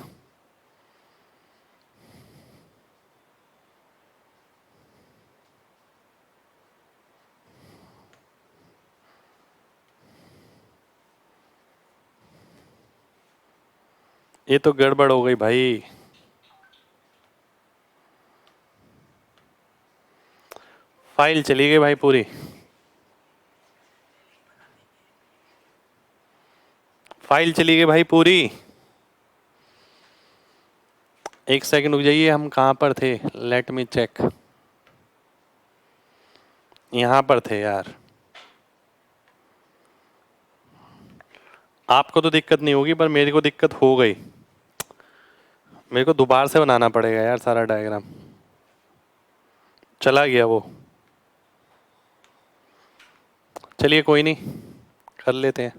ये तो गड़बड़ हो गई भाई। फाइल चली गई भाई पूरी। फाइल चली गई भाई पूरी। एक सेकंड रुक जाइए, हम कहां पर थे? Let me check. यहां पर थे यार। आपको तो दिक्कत नहीं होगी पर मेरे को दिक्कत हो गई। मेरे को दोबारा से बनाना पड़ेगा यार सारा डायग्राम, चला गया वो। चलिए कोई नहीं, कर लेते हैं।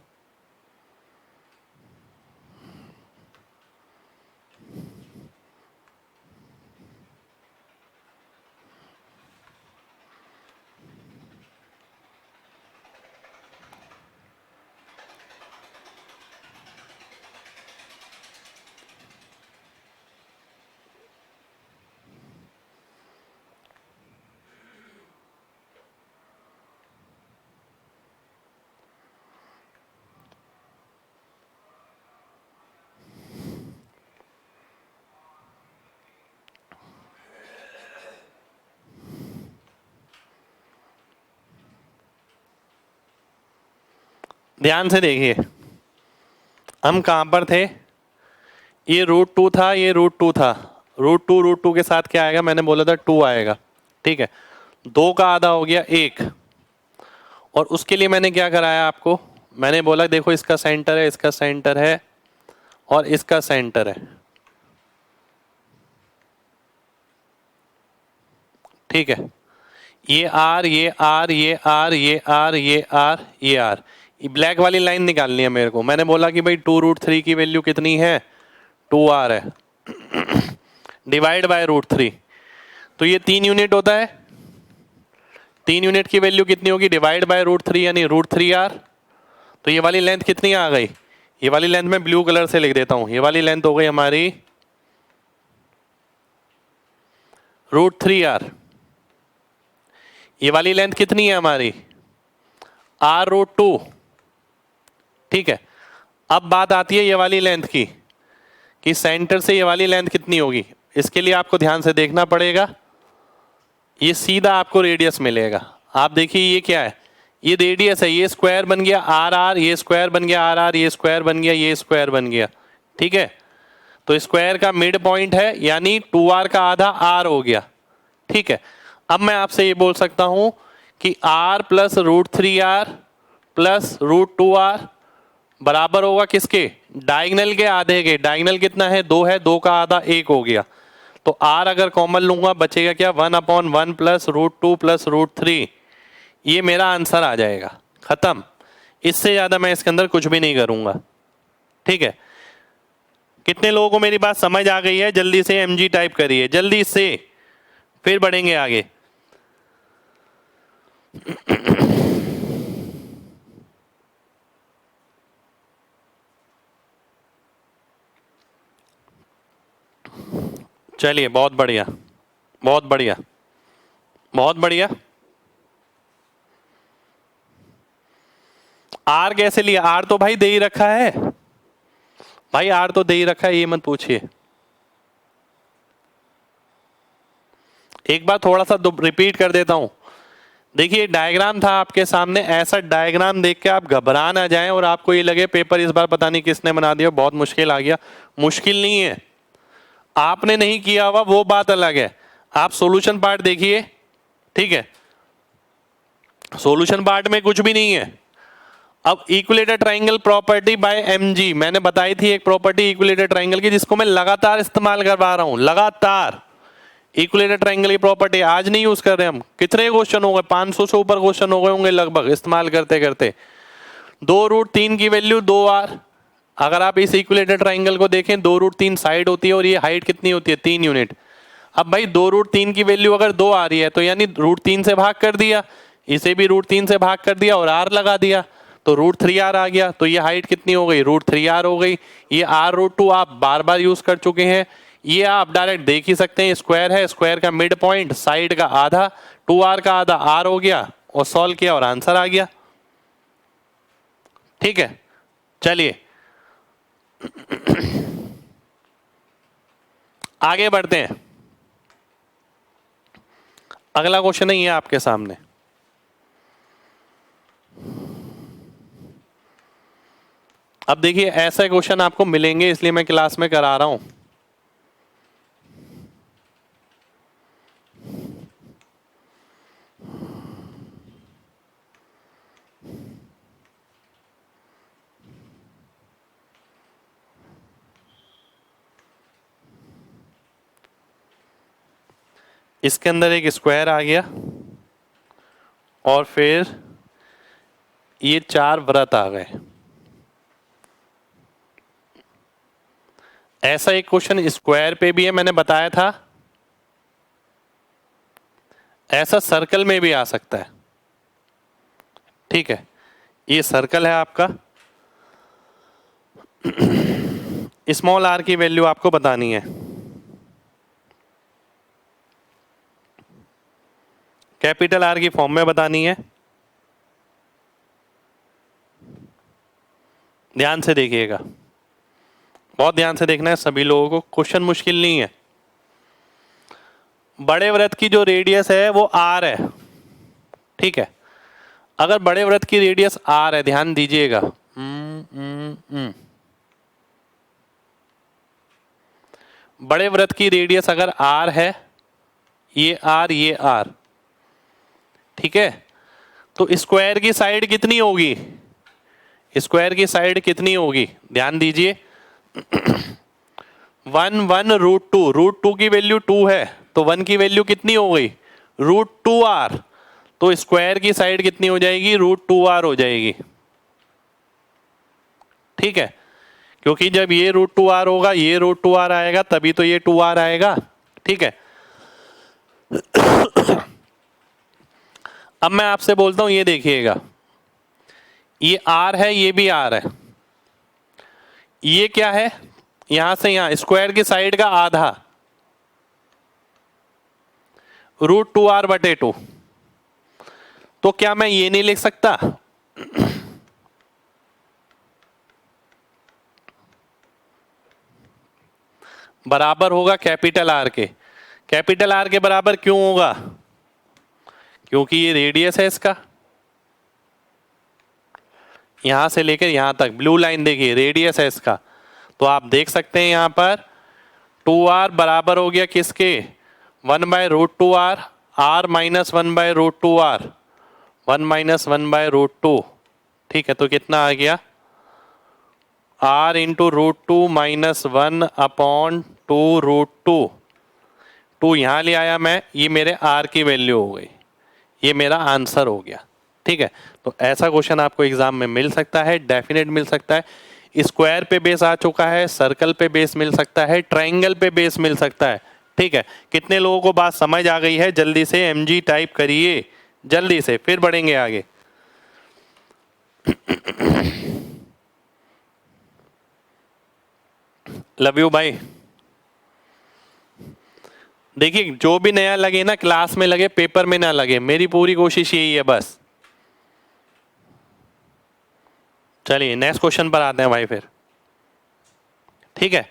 ध्यान से देखिए, हम कहां पर थे? ये √2 था, ये √2 था। √2 के साथ क्या आएगा? मैंने बोला था 2 आएगा। ठीक है, 2 का आधा हो गया 1। और उसके लिए मैंने क्या कराया आपको? मैंने बोला देखो इसका सेंटर है, इसका सेंटर है और इसका सेंटर है। ठीक है, ये आर, ये आर, ये आर, ये आर, ये आर, ये आर, ये ब्लैक वाली लाइन निकालनी है मेरे को। मैंने बोला कि भाई 2√3 की वैल्यू कितनी है, 2r है, डिवाइड बाय √3, तो ये 3 यूनिट होता है। 3 यूनिट की वैल्यू कितनी होगी, डिवाइड बाय √3 यानी √3r। तो ये वाली लेंथ कितनी आ गई, ये वाली लेंथ मैं ब्लू कलर से लिख देता हूं, ये वाली लेंथ हो गई हमारी √3r। ये वाली लेंथ कितनी है हमारी, r√2। ठीक है, अब बात आती है ये वाली लेंथ की, कि सेंटर से ये वाली लेंथ कितनी होगी। इसके लिए आपको ध्यान से देखना पड़ेगा, ये सीधा आपको रेडियस मिलेगा। आप देखिए ये क्या है, ये रेडियस है, ये स्क्वायर बन गया आर आर, ये स्क्वायर बन गया आर आर, ये स्क्वायर बन गया, ये स्क्वायर बन गया। ठीक है, तो स्क्वायर का मिड पॉइंट है, यानी 2r का आधा r हो गया। ठीक है, अब मैं आपसे ये बोल सकता हूं कि r plus √3r plus √2r बराबर होगा किसके, डायगनल के आधे के। डायगनल कितना है, 2 है, 2 का आधा 1 हो गया। तो r अगर कॉमन लूंगा बचेगा क्या, 1/1 प्लस √2 प्लस √3। ये मेरा आंसर आ जाएगा, खत्म। इससे ज्यादा मैं इसके अंदर कुछ भी नहीं करूंगा। ठीक है, कितने लोगों को मेरी बात समझ आ गई है, जल्दी से mg टाइप करिए, जल्दी से, फिर बढ़ेंगे आगे। चलिए, बहुत बढ़िया, बहुत बढ़िया, बहुत बढ़िया। आर कैसे लिया, आर तो भाई दे ही रखा है, भाई आर तो दे ही रखा है, ये मत पूछिए। एक बार थोड़ा सा रिपीट कर देता हूं। देखिए डायग्राम था आपके सामने, ऐसा डायग्राम देख के आप घबरा ना जाएं और आपको ये लगे पेपर इस बार पता नहीं किसने बना दिया, बहुत मुश्किल आ गया। मुश्किल नहीं है, आपने नहीं किया हुआ वो बात अलग है। आप सॉल्यूशन पार्ट देखिए, ठीक है, सॉल्यूशन पार्ट में कुछ भी नहीं है। अब equilateral triangle property bye mg मैंने बताई थी, एक प्रॉपर्टी इक्विलेटर ट्राइंगल की जिसको मैं लगातार इस्तेमाल करवा रहा हूं, लगातार। इक्विलेटर ट्राइंगल की प्रॉपर्टी आज नहीं यूज कर रहे हम, कितने क्वेश्चन हो गए, 500 से ऊपर क्वेश्चन हो गए होंगे लगभग इस्तेमाल करते करते। 2√3 की वैल्यू 2r। अगर आप इस इक्विलेटर ट्राइंगल को देखें, 2√3 साइड होती है और ये हाइट कितनी होती है, 3 यूनिट। अब भाई 2√3 की वैल्यू अगर 2 आ रही है तो यानी √3 से भाग कर दिया, इसे भी √3 से भाग कर दिया और r लगा दिया, तो √3r आ गया। तो ये हाइट कितनी हो गई, √3r हो गई। ये r√2 आप बार बार यूज कर चुके हैं, ये आप डायरेक्ट देख ही सकते हैं, स्क्वायर है, स्क्वायर का मिड पॉइंट, साइड का आधा, 2r का आधा r हो गया, और सॉल्व किया और आंसर आ गया। ठीक है, चलिए आगे बढ़ते हैं। अगला क्वेश्चन है ये आपके सामने। अब देखिए ऐसे क्वेश्चन आपको मिलेंगे, इसलिए मैं क्लास में करा रहा हूं। इसके अंदर एक स्क्वायर आ गया और फिर ये 4 वृत्त आ गए। ऐसा एक क्वेश्चन स्क्वायर पे भी है, मैंने बताया था। ऐसा सर्कल में भी आ सकता है। ठीक है, ये सर्कल है आपका, स्मॉल r की वैल्यू आपको बतानी है, कैपिटल R की फॉर्म में बतानी है। ध्यान से देखिएगा, बहुत ध्यान से देखना है सभी लोगों को, क्वेश्चन मुश्किल नहीं है। बड़े वृत्त की जो रेडियस है वो r है, ठीक है। अगर बड़े वृत्त की रेडियस r है, ध्यान दीजिएगा, बड़े वृत्त की रेडियस अगर r है, ये r, ये r, ठीक है, तो स्क्वायर की साइड कितनी होगी, स्क्वायर की साइड कितनी होगी, ध्यान दीजिए। 1 1 √2, √2 की वैल्यू 2 है, तो 1 की वैल्यू कितनी हो गई, √2r, तो स्क्वायर की साइड कितनी हो जाएगी, √2r हो जाएगी। ठीक है, क्योंकि जब ये √2r होगा ये √2r आएगा तभी तो ये 2r आएगा। ठीक है, अब मैं आपसे बोलता हूं, ये देखिएगा, ये r है, ये भी r है, ये क्या है, यहां से यहां स्क्वायर की साइड का आधा, √2r/2। तो क्या मैं ये नहीं लिख सकता, बराबर होगा कैपिटल R के। कैपिटल R के बराबर क्यों होगा, क्योंकि ये रेडियस है इसका, यहां से लेकर यहां तक ब्लू लाइन देखिए रेडियस है इसका। तो आप देख सकते हैं यहां पर 2r बराबर हो गया किसके, 1/√2r, r minus 1/√2r, 1 minus 1/√2। ठीक है, तो कितना आ गया, r इंटू √2 माइनस 1/2√2। 2 यहां ले आया मैं, ये मेरे r की वैल्यू हो गई, ये मेरा आंसर हो गया। ठीक है, तो ऐसा क्वेश्चन आपको एग्जाम में मिल सकता है, डेफिनेट मिल सकता है। स्क्वायर पे बेस आ चुका है, सर्कल पे बेस मिल सकता है, ट्रायंगल पे बेस मिल सकता है। ठीक है, कितने लोगों को बात समझ आ गई है, जल्दी से MG टाइप करिए, जल्दी से, फिर बढ़ेंगे आगे। लव यू भाई। देखिए, जो भी नया लगे ना, क्लास में लगे, पेपर में ना लगे, मेरी पूरी कोशिश यही है बस। चलिए नेक्स्ट क्वेश्चन पर आते हैं भाई फिर। ठीक है,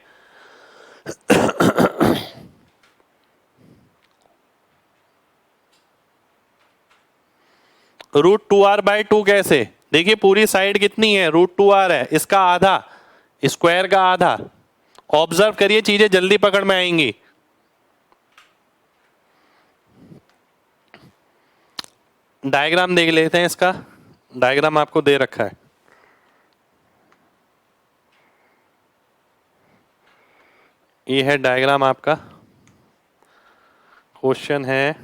√2r/2 कैसे, देखिए पूरी साइड कितनी है, √2r है, इसका आधा, स्क्वायर का आधा। ऑब्जर्व करिए, चीजें जल्दी पकड़ में आएंगी। डायग्राम देख लेते हैं, इसका डायग्राम आपको दे रखा है। ये है डायग्राम आपका, क्वेश्चन है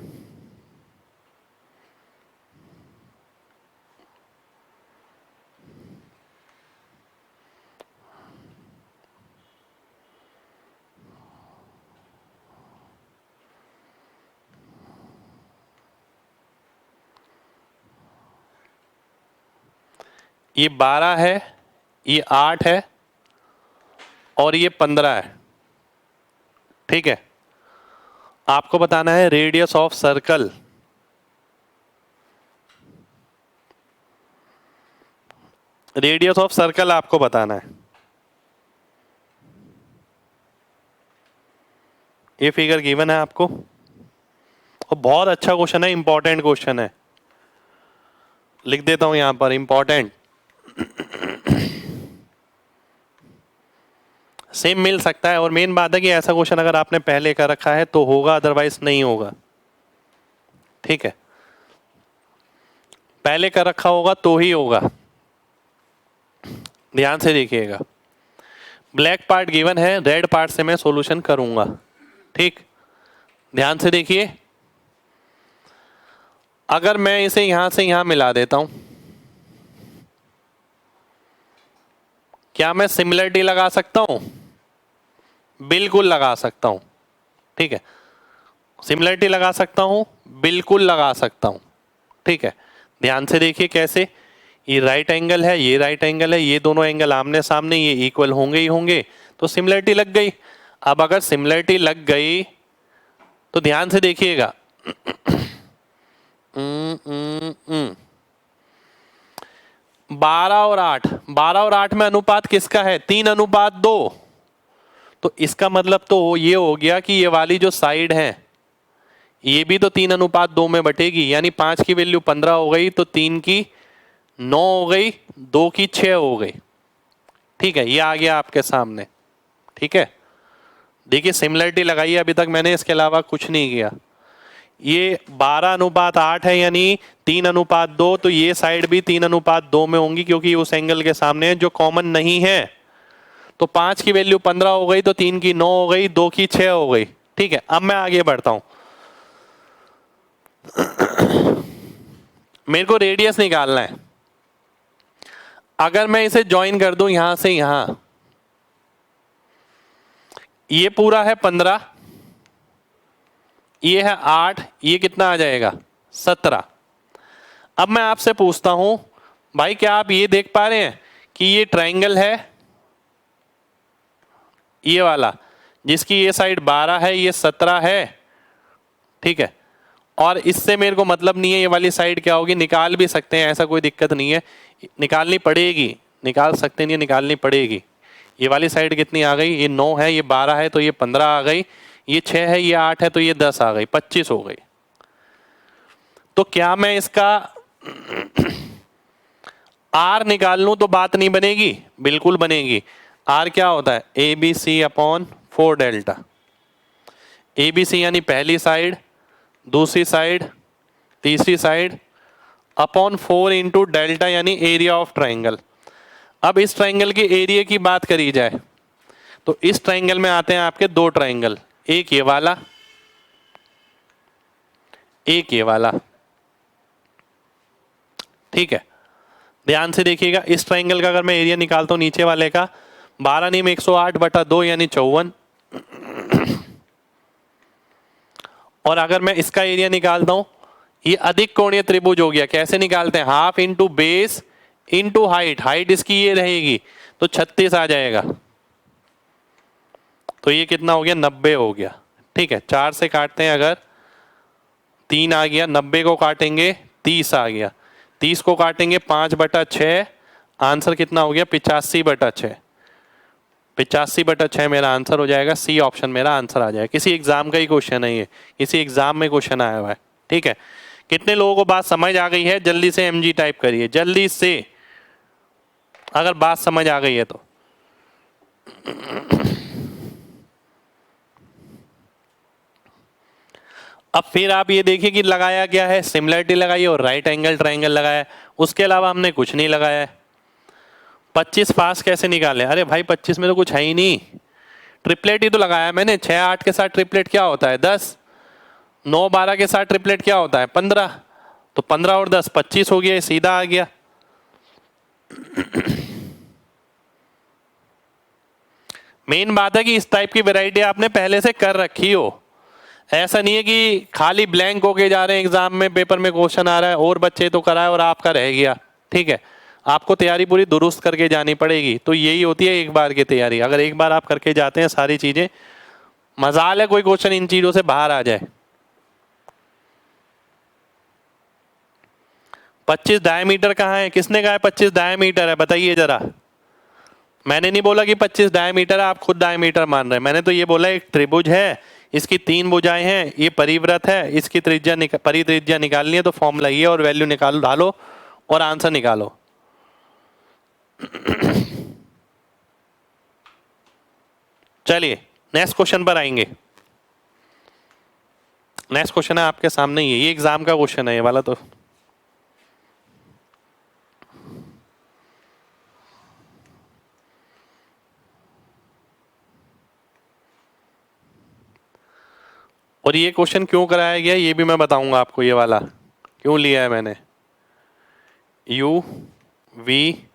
ये 12 है, ये 8 है और ये 15 है। ठीक है, आपको बताना है radius of circle. Radius of circle आपको बताना है। ये फिगर गिवन है आपको, और बहुत अच्छा क्वेश्चन है, इंपॉर्टेंट क्वेश्चन है, लिख देता हूं यहां पर इंपॉर्टेंट। सेम मिल सकता है, और मेन बात है कि ऐसा क्वेश्चन अगर आपने पहले कर रखा है तो होगा, अदरवाइज नहीं होगा। ठीक है, पहले कर रखा होगा तो ही होगा। ध्यान से देखिएगा, ब्लैक पार्ट गिवन है, रेड पार्ट से मैं सॉल्यूशन करूंगा। ठीक, ध्यान से देखिए, अगर मैं इसे यहां से यहां मिला देता हूं, क्या मैं सिमिलरिटी लगा सकता हूं, बिल्कुल लगा सकता हूं। ठीक है, सिमिलरिटी लगा सकता हूं, बिल्कुल लगा सकता हूं। ठीक है, ध्यान से देखिए कैसे, ये राइट एंगल है, ये राइट एंगल है, ये दोनों एंगल आमने सामने, ये इक्वल होंगे ही होंगे, तो सिमिलरिटी लग गई। अब अगर सिमिलरिटी लग गई तो ध्यान से देखिएगा, 12 और 8 में अनुपात किसका है, 3:2। तो इसका मतलब तो ये हो गया कि ये वाली जो साइड है ये भी तो 3:2 में बटेगी, यानी 5 की वैल्यू 15 हो गई, तो 3 की 9 हो गई, 2 की 6 हो गई। ठीक है, ये आ गया आपके सामने। ठीक है, देखिए सिमिलरिटी लगाइए, अभी तक मैंने इसके अलावा कुछ नहीं किया। ये 12:8 है, यानी 3:2, तो ये साइड भी 3:2 में होंगी, क्योंकि उस एंगल के सामने है जो कॉमन नहीं है। तो 5 की वैल्यू 15 हो गई, तो 3 की 9 हो गई, 2 की 6 हो गई। ठीक है, अब मैं आगे बढ़ता हूं। मेरे को रेडियस निकालना है। अगर मैं इसे ज्वाइन कर दूं यहां से यहां, ये पूरा है 15, ये है 8, ये कितना आ जाएगा 17। अब मैं आपसे पूछता हूं भाई, क्या आप ये देख पा रहे हैं कि ये ट्रायंगल है ये वाला, जिसकी ये साइड 12 है, ये 17 है, ठीक है। और इससे मेरे को मतलब नहीं है ये वाली साइड क्या होगी, निकाल भी सकते हैं, ऐसा कोई दिक्कत नहीं है, निकालनी पड़ेगी, निकाल सकते नहीं, निकालनी पड़ेगी। ये वाली साइड कितनी आ गई, ये 9 है, ये 12 है तो ये 15 आ गई, ये 6 है, ये 8 है तो ये 10 आ गई, 25 हो गई। तो क्या मैं इसका आर निकाल लूं तो बात नहीं बनेगी? बिल्कुल बनेगी। आर क्या होता है, A B C upon 4 delta. A B C यानी पहली साइड, दूसरी साइड, तीसरी साइड, अपॉन 4 इंटू डेल्टा यानी एरिया ऑफ ट्राइंगल। अब इस ट्राइंगल के एरिया की बात करी जाए तो इस ट्राइंगल में आते हैं आपके दो ट्राइंगल, एक ये वाला, एक ये वाला, ठीक है। ध्यान से देखिएगा, इस ट्राइंगल का अगर मैं एरिया निकालता हूं नीचे वाले का, 12 नहीं में 108/2 यानी 54। और अगर मैं इसका एरिया निकालता हूं, ये अधिक कोणीय त्रिभुज हो गया। कैसे निकालते हैं, half into base into height, height इसकी ये रहेगी तो 36 आ जाएगा। तो ये कितना हो गया, 90 हो गया, ठीक है। 4 से काटते हैं अगर 3 आ गया, 90 को काटेंगे 30 आ गया, 30 को काटेंगे 5/6, आंसर कितना हो गया 85/6। 85/6 मेरा आंसर हो जाएगा, सी ऑप्शन मेरा आंसर आ जाएगा। किसी एग्जाम का ही क्वेश्चन है ये, किसी एग्जाम में क्वेश्चन आया हुआ है, ठीक है। कितने लोगों को बात समझ आ गई है? जल्दी से एमजी टाइप करिए, जल्दी से, अगर बात समझ आ गई है तो। अब फिर आप ये देखिए कि लगाया क्या है, सिमिलरिटी लगाई और राइट एंगल ट्रायंगल लगाया, उसके अलावा हमने कुछ नहीं लगाया है। 25 पास कैसे निकालें? अरे भाई 25 में तो कुछ है ही नहीं, ट्रिपलेट ही तो लगाया मैंने। 6 8 के साथ ट्रिपलेट क्या होता है 10, 9 12 के साथ ट्रिपलेट क्या होता है 15, तो 15 और 10 25 हो गया, सीधा आ गया। मेन बात है कि इस टाइप की वैरायटी आपने पहले से कर रखी हो, ऐसा नहीं है कि खाली ब्लैंक होके जा रहे हैं, एग्जाम में पेपर में क्वेश्चन आ रहा है और बच्चे तो कराए और आपका रह गया, ठीक है। आपको तैयारी पूरी दुरुस्त करके जानी पड़ेगी। तो यही होती है एक बार की तैयारी, अगर एक बार आप करके जाते हैं सारी चीजें, मजाल है कोई क्वेश्चन इन चीजों से बाहर आ जाए। 25 डायमीटर कहाँ है, किसने कहा है 25 डायमीटर है, बताइए जरा। मैंने नहीं बोला कि 25 डायमीटर है, आप खुद डायमीटर मान रहे हैं। मैंने तो ये बोला एक त्रिभुज है, इसकी 3 भुजाएं हैं, ये परिवृत्त है, इसकी त्रिज्या परित्रिज्या निकालनी है तो फॉर्मूला ये और वैल्यू निकालो, डालो और आंसर निकालो। चलिए नेक्स्ट क्वेश्चन पर आएंगे। नेक्स्ट क्वेश्चन है आपके सामने, ये एग्जाम का क्वेश्चन है ये वाला। तो और ये क्वेश्चन क्यों कराया गया ये भी मैं बताऊंगा आपको, ये वाला क्यों लिया है मैंने। यू वी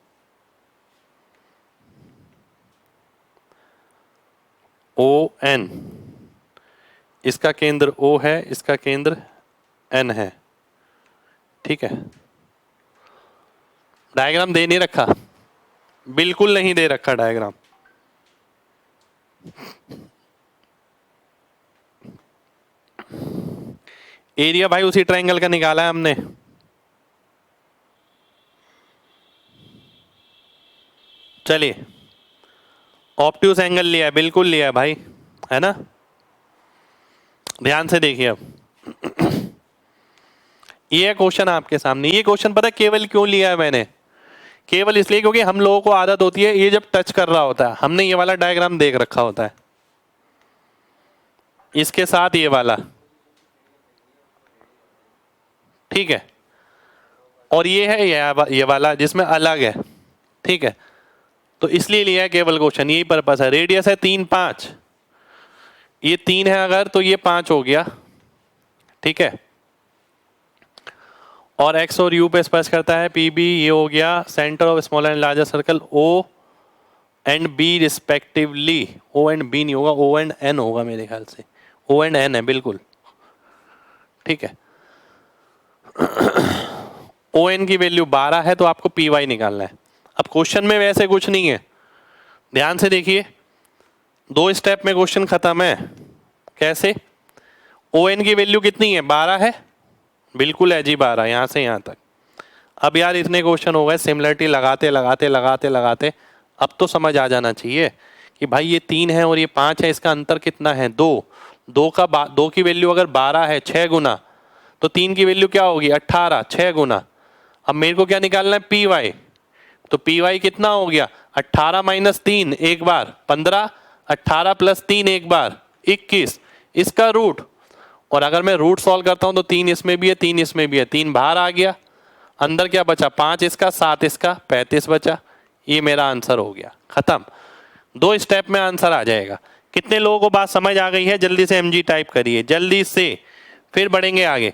ओ एन, इसका केंद्र O है, इसका केंद्र N है, ठीक है। डायग्राम दे नहीं रखा, बिल्कुल नहीं दे रखा डायग्राम। एरिया भाई उसी ट्रायंगल का निकाला है हमने। चलिए ऑब्ट्यूज एंगल लिया है, बिल्कुल लिया है भाई, है ना। ध्यान से देखिए अब ये क्वेश्चन आपके सामने। ये क्वेश्चन पता है केवल क्यों लिया है मैंने, केवल इसलिए क्योंकि हम लोगों को आदत होती है ये जब टच कर रहा होता है, हमने ये वाला डायग्राम देख रखा होता है, इसके साथ ये वाला, ठीक है। और ये है ये वाला जिसमें अलग है, ठीक है। तो इसलिए लिया है केवल क्वेश्चन, यही पर्पस है। रेडियस है 3 5, ये 3 है अगर तो ये 5 हो गया, ठीक है। और एक्स और यू पे स्पर्श करता है, पी बी, ये हो गया centre of small and larger circle O and B respectively. O and B नहीं होगा, ओ एंड एन होगा मेरे ख्याल से, ओ एंड एन है बिल्कुल, ठीक है। ओ एन की वैल्यू 12 है तो आपको पी वाई निकालना है। अब क्वेश्चन में वैसे कुछ नहीं है, ध्यान से देखिए, 2 स्टेप में क्वेश्चन खत्म है। कैसे? ओ एन की वैल्यू कितनी है? 12 है, बिल्कुल है जी 12, यहां से यहां तक। अब यार इतने क्वेश्चन हो गए, सिमिलरिटी लगाते लगाते लगाते लगाते अब तो समझ आ जाना चाहिए कि भाई ये 3 है और ये 5 है, इसका अंतर कितना है? 2। 2 की वैल्यू अगर 12 है 6 गुना, तो 3 की वैल्यू क्या होगी? 18, 6 गुना। अब मेरे को क्या निकालना है? P Y. तो पी वाई कितना हो गया? 18 माइनस 3 एक बार 15, 18 प्लस 3 एक बार 21, इसका रूट। और अगर मैं रूट सॉल्व करता हूं तो 3 इसमें भी है, 3 इसमें भी है, 3 बाहर आ गया, अंदर क्या बचा? 5 इसका, 7 इसका, 35 बचा। ये मेरा आंसर हो गया, खत्म। 2 स्टेप में आंसर आ जाएगा। कितने लोगों को बात समझ आ गई है? जल्दी से एमजी टाइप करिए, जल्दी से, फिर बढ़ेंगे आगे।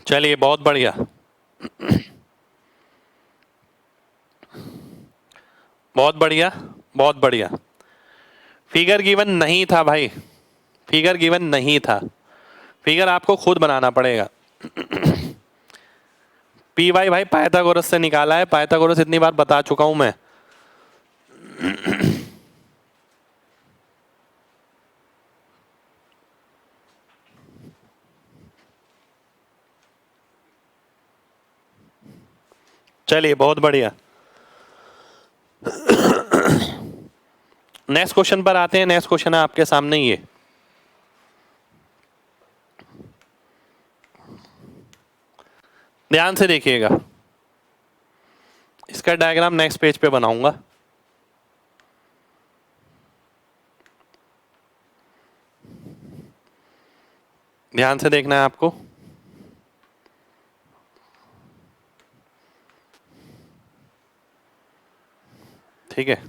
चलिए, बहुत बढ़िया, बहुत बढ़िया, बहुत बढ़िया। फिगर गिवन नहीं था भाई, फिगर गिवन नहीं था, फिगर आपको खुद बनाना पड़ेगा। पी वाई भाई पाइथागोरस से निकाला है, पाइथागोरस इतनी बार बता चुका हूं मैं। चलिए, बहुत बढ़िया। नेक्स्ट क्वेश्चन पर आते हैं। नेक्स्ट क्वेश्चन है आपके सामने ये, ध्यान से देखिएगा, इसका डायग्राम नेक्स्ट पेज पे बनाऊंगा। ध्यान से देखना है आपको। ठीक है।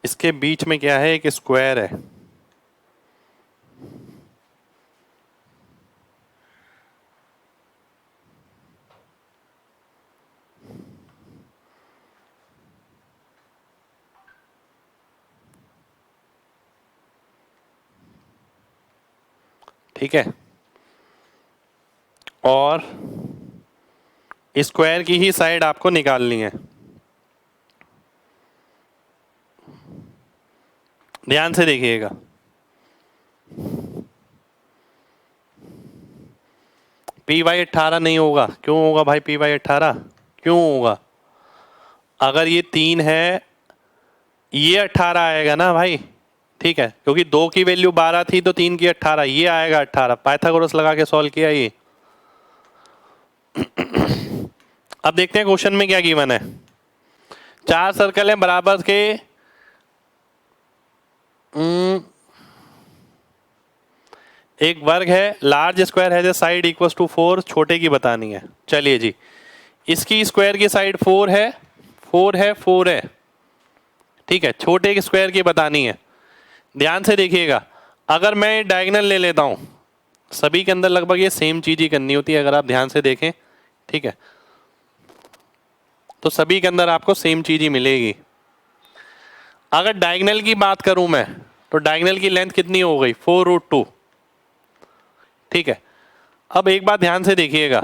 इसके बीच में क्या है? एक स्क्वायर है, ठीक है, और स्क्वायर की ही साइड आपको निकालनी है। ध्यान से देखिएगा, पी वाई 18 नहीं होगा। क्यों होगा भाई पी वाई 18? क्यों होगा? अगर ये 3 है, ये 18 आएगा ना भाई, ठीक है, क्योंकि 2 की वैल्यू 12 थी तो 3 की 18, ये आएगा 18। पाइथागोरस लगा के सॉल्व किया ये। अब देखते हैं क्वेश्चन में क्या गिवन है। 4 सर्कल है बराबर के, एक वर्ग है, लार्ज स्क्वायर है, साइड इक्वल्स टू 4, छोटे की बतानी है। चलिए जी, इसकी स्क्वायर की साइड 4 है, 4 है, 4 है, ठीक है, छोटे की स्क्वायर की बतानी है। ध्यान से देखिएगा, अगर मैं डायगोनल ले लेता हूं, सभी के अंदर लगभग ये सेम चीज ही करनी होती है, अगर आप ध्यान से देखें, ठीक है, तो सभी के अंदर आपको सेम चीज ही मिलेगी। अगर डायगोनल की बात करूं मैं, तो डायगोनल की लेंथ कितनी हो गई? 4√2, ठीक है। अब एक बात ध्यान से देखिएगा,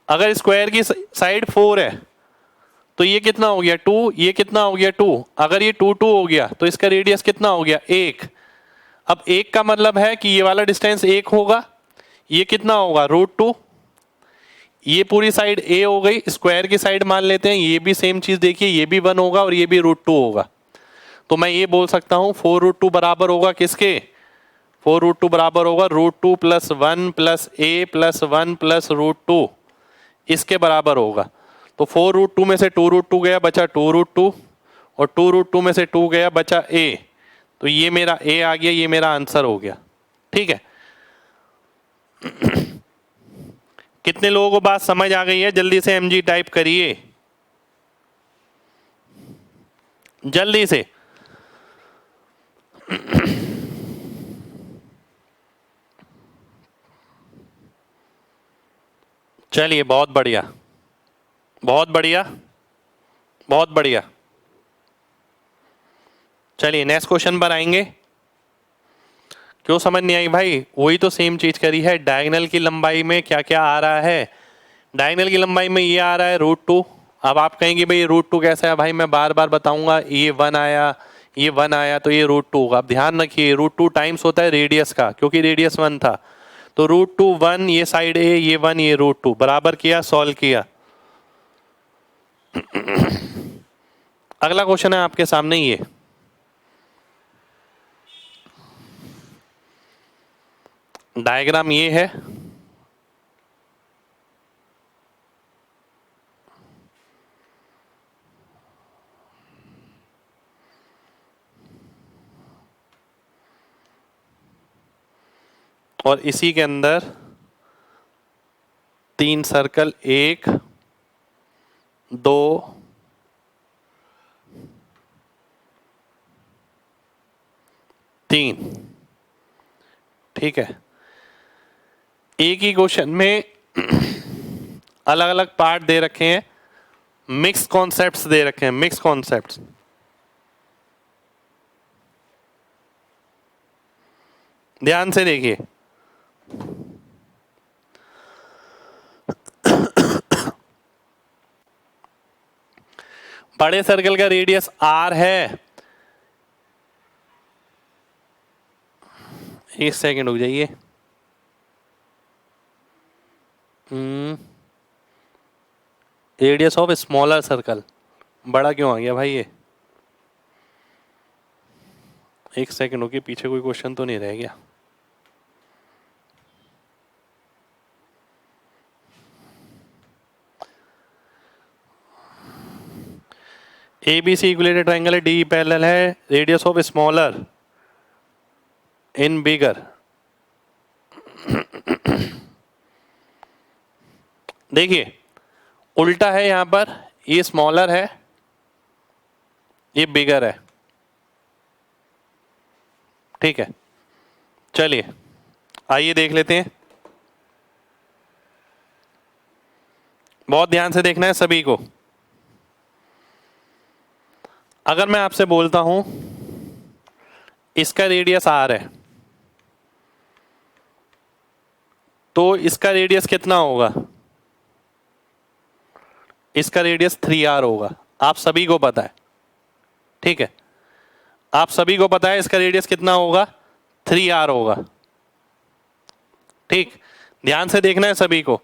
अगर स्क्वायर की साइड 4 है तो ये कितना हो गया 2, ये कितना हो गया 2। अगर ये 2 2 हो गया तो इसका रेडियस कितना हो गया 1। अब 1 का मतलब है कि ये वाला डिस्टेंस 1 होगा, ये कितना होगा √2। ये पूरी साइड a हो गई, स्क्वायर की साइड मान लेते हैं, ये भी सेम चीज देखिए, ये भी 1 होगा और ये भी √2 होगा। तो मैं ये बोल सकता हूं 4√2 बराबर होगा किसके, 4√2 बराबर होगा √2 + 1 + a + 1 + √2, इसके बराबर होगा। तो 4√2 में से 2√2 गया, बचा 2√2, और 2√2 में से 2 गया, बचा a। तो ये मेरा a आ गया, ये मेरा आंसर हो गया। ठीक है, कितने लोगों को बात समझ आ गई है? जल्दी से mg टाइप करिए, जल्दी से। चलिए, बहुत बढ़िया, बहुत बढ़िया, बहुत बढ़िया। चलिए नेक्स्ट क्वेश्चन पर आएंगे। क्यों समझ नहीं आई भाई? वही तो सेम चीज करी है। डायगोनल की लंबाई में क्या क्या आ रहा है? डायगोनल की लंबाई में ये आ रहा है √2। अब आप कहेंगे भाई √2 कैसा है? भाई मैं बार बार बताऊंगा, ये 1 आया, ये 1 आया, तो ये √2 होगा। अब ध्यान रखिए √2 टाइम्स होता है रेडियस का, क्योंकि रेडियस 1 था। तो √2 1, ये साइड ए, ये 1, ये √2, बराबर किया, सॉल्व किया। अगला क्वेश्चन है आपके सामने, ये डायग्राम ये है। और इसी के अंदर 3 सर्कल, 1 2 3। ठीक है, एक ही क्वेश्चन में अलग अलग पार्ट दे रखे हैं, मिक्स कॉन्सेप्ट्स दे रखे हैं, मिक्स कॉन्सेप्ट्स। ध्यान से देखिए, बड़े सर्कल का रेडियस r है। एक सेकंड रुक जाइए। रेडियस ऑफ स्मॉलर सर्कल, बड़ा क्यों आ गया भाई ये? एक सेकंड रुकिए, पीछे कोई क्वेश्चन तो नहीं रह गया। ABC इक्विलेटरल ट्रायंगल है, डी पैरेलल है, रेडियस ऑफ स्मॉलर इन बिगर। देखिए उल्टा है, यहां पर ये स्मॉलर है, ये बिगर है। ठीक है, चलिए आइए देख लेते हैं। बहुत ध्यान से देखना है सभी को। अगर मैं आपसे बोलता हूं इसका रेडियस r है, तो इसका रेडियस कितना होगा? इसका रेडियस 3r होगा। आप सभी को पता है, ठीक है, आप सभी को पता है इसका रेडियस कितना होगा, 3r होगा। ठीक, ध्यान से देखना है सभी को।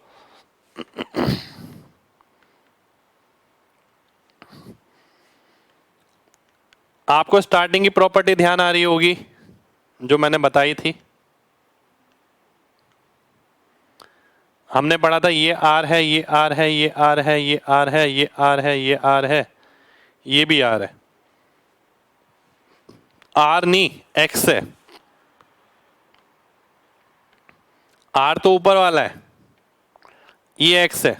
आपको स्टार्टिंग की प्रॉपर्टी ध्यान आ रही होगी जो मैंने बताई थी। हमने पढ़ा था ये r है, ये r है, ये r है, ये r है, ये r है, ये r है, ये भी r है। r नहीं, x है। r तो ऊपर वाला है, ये x है।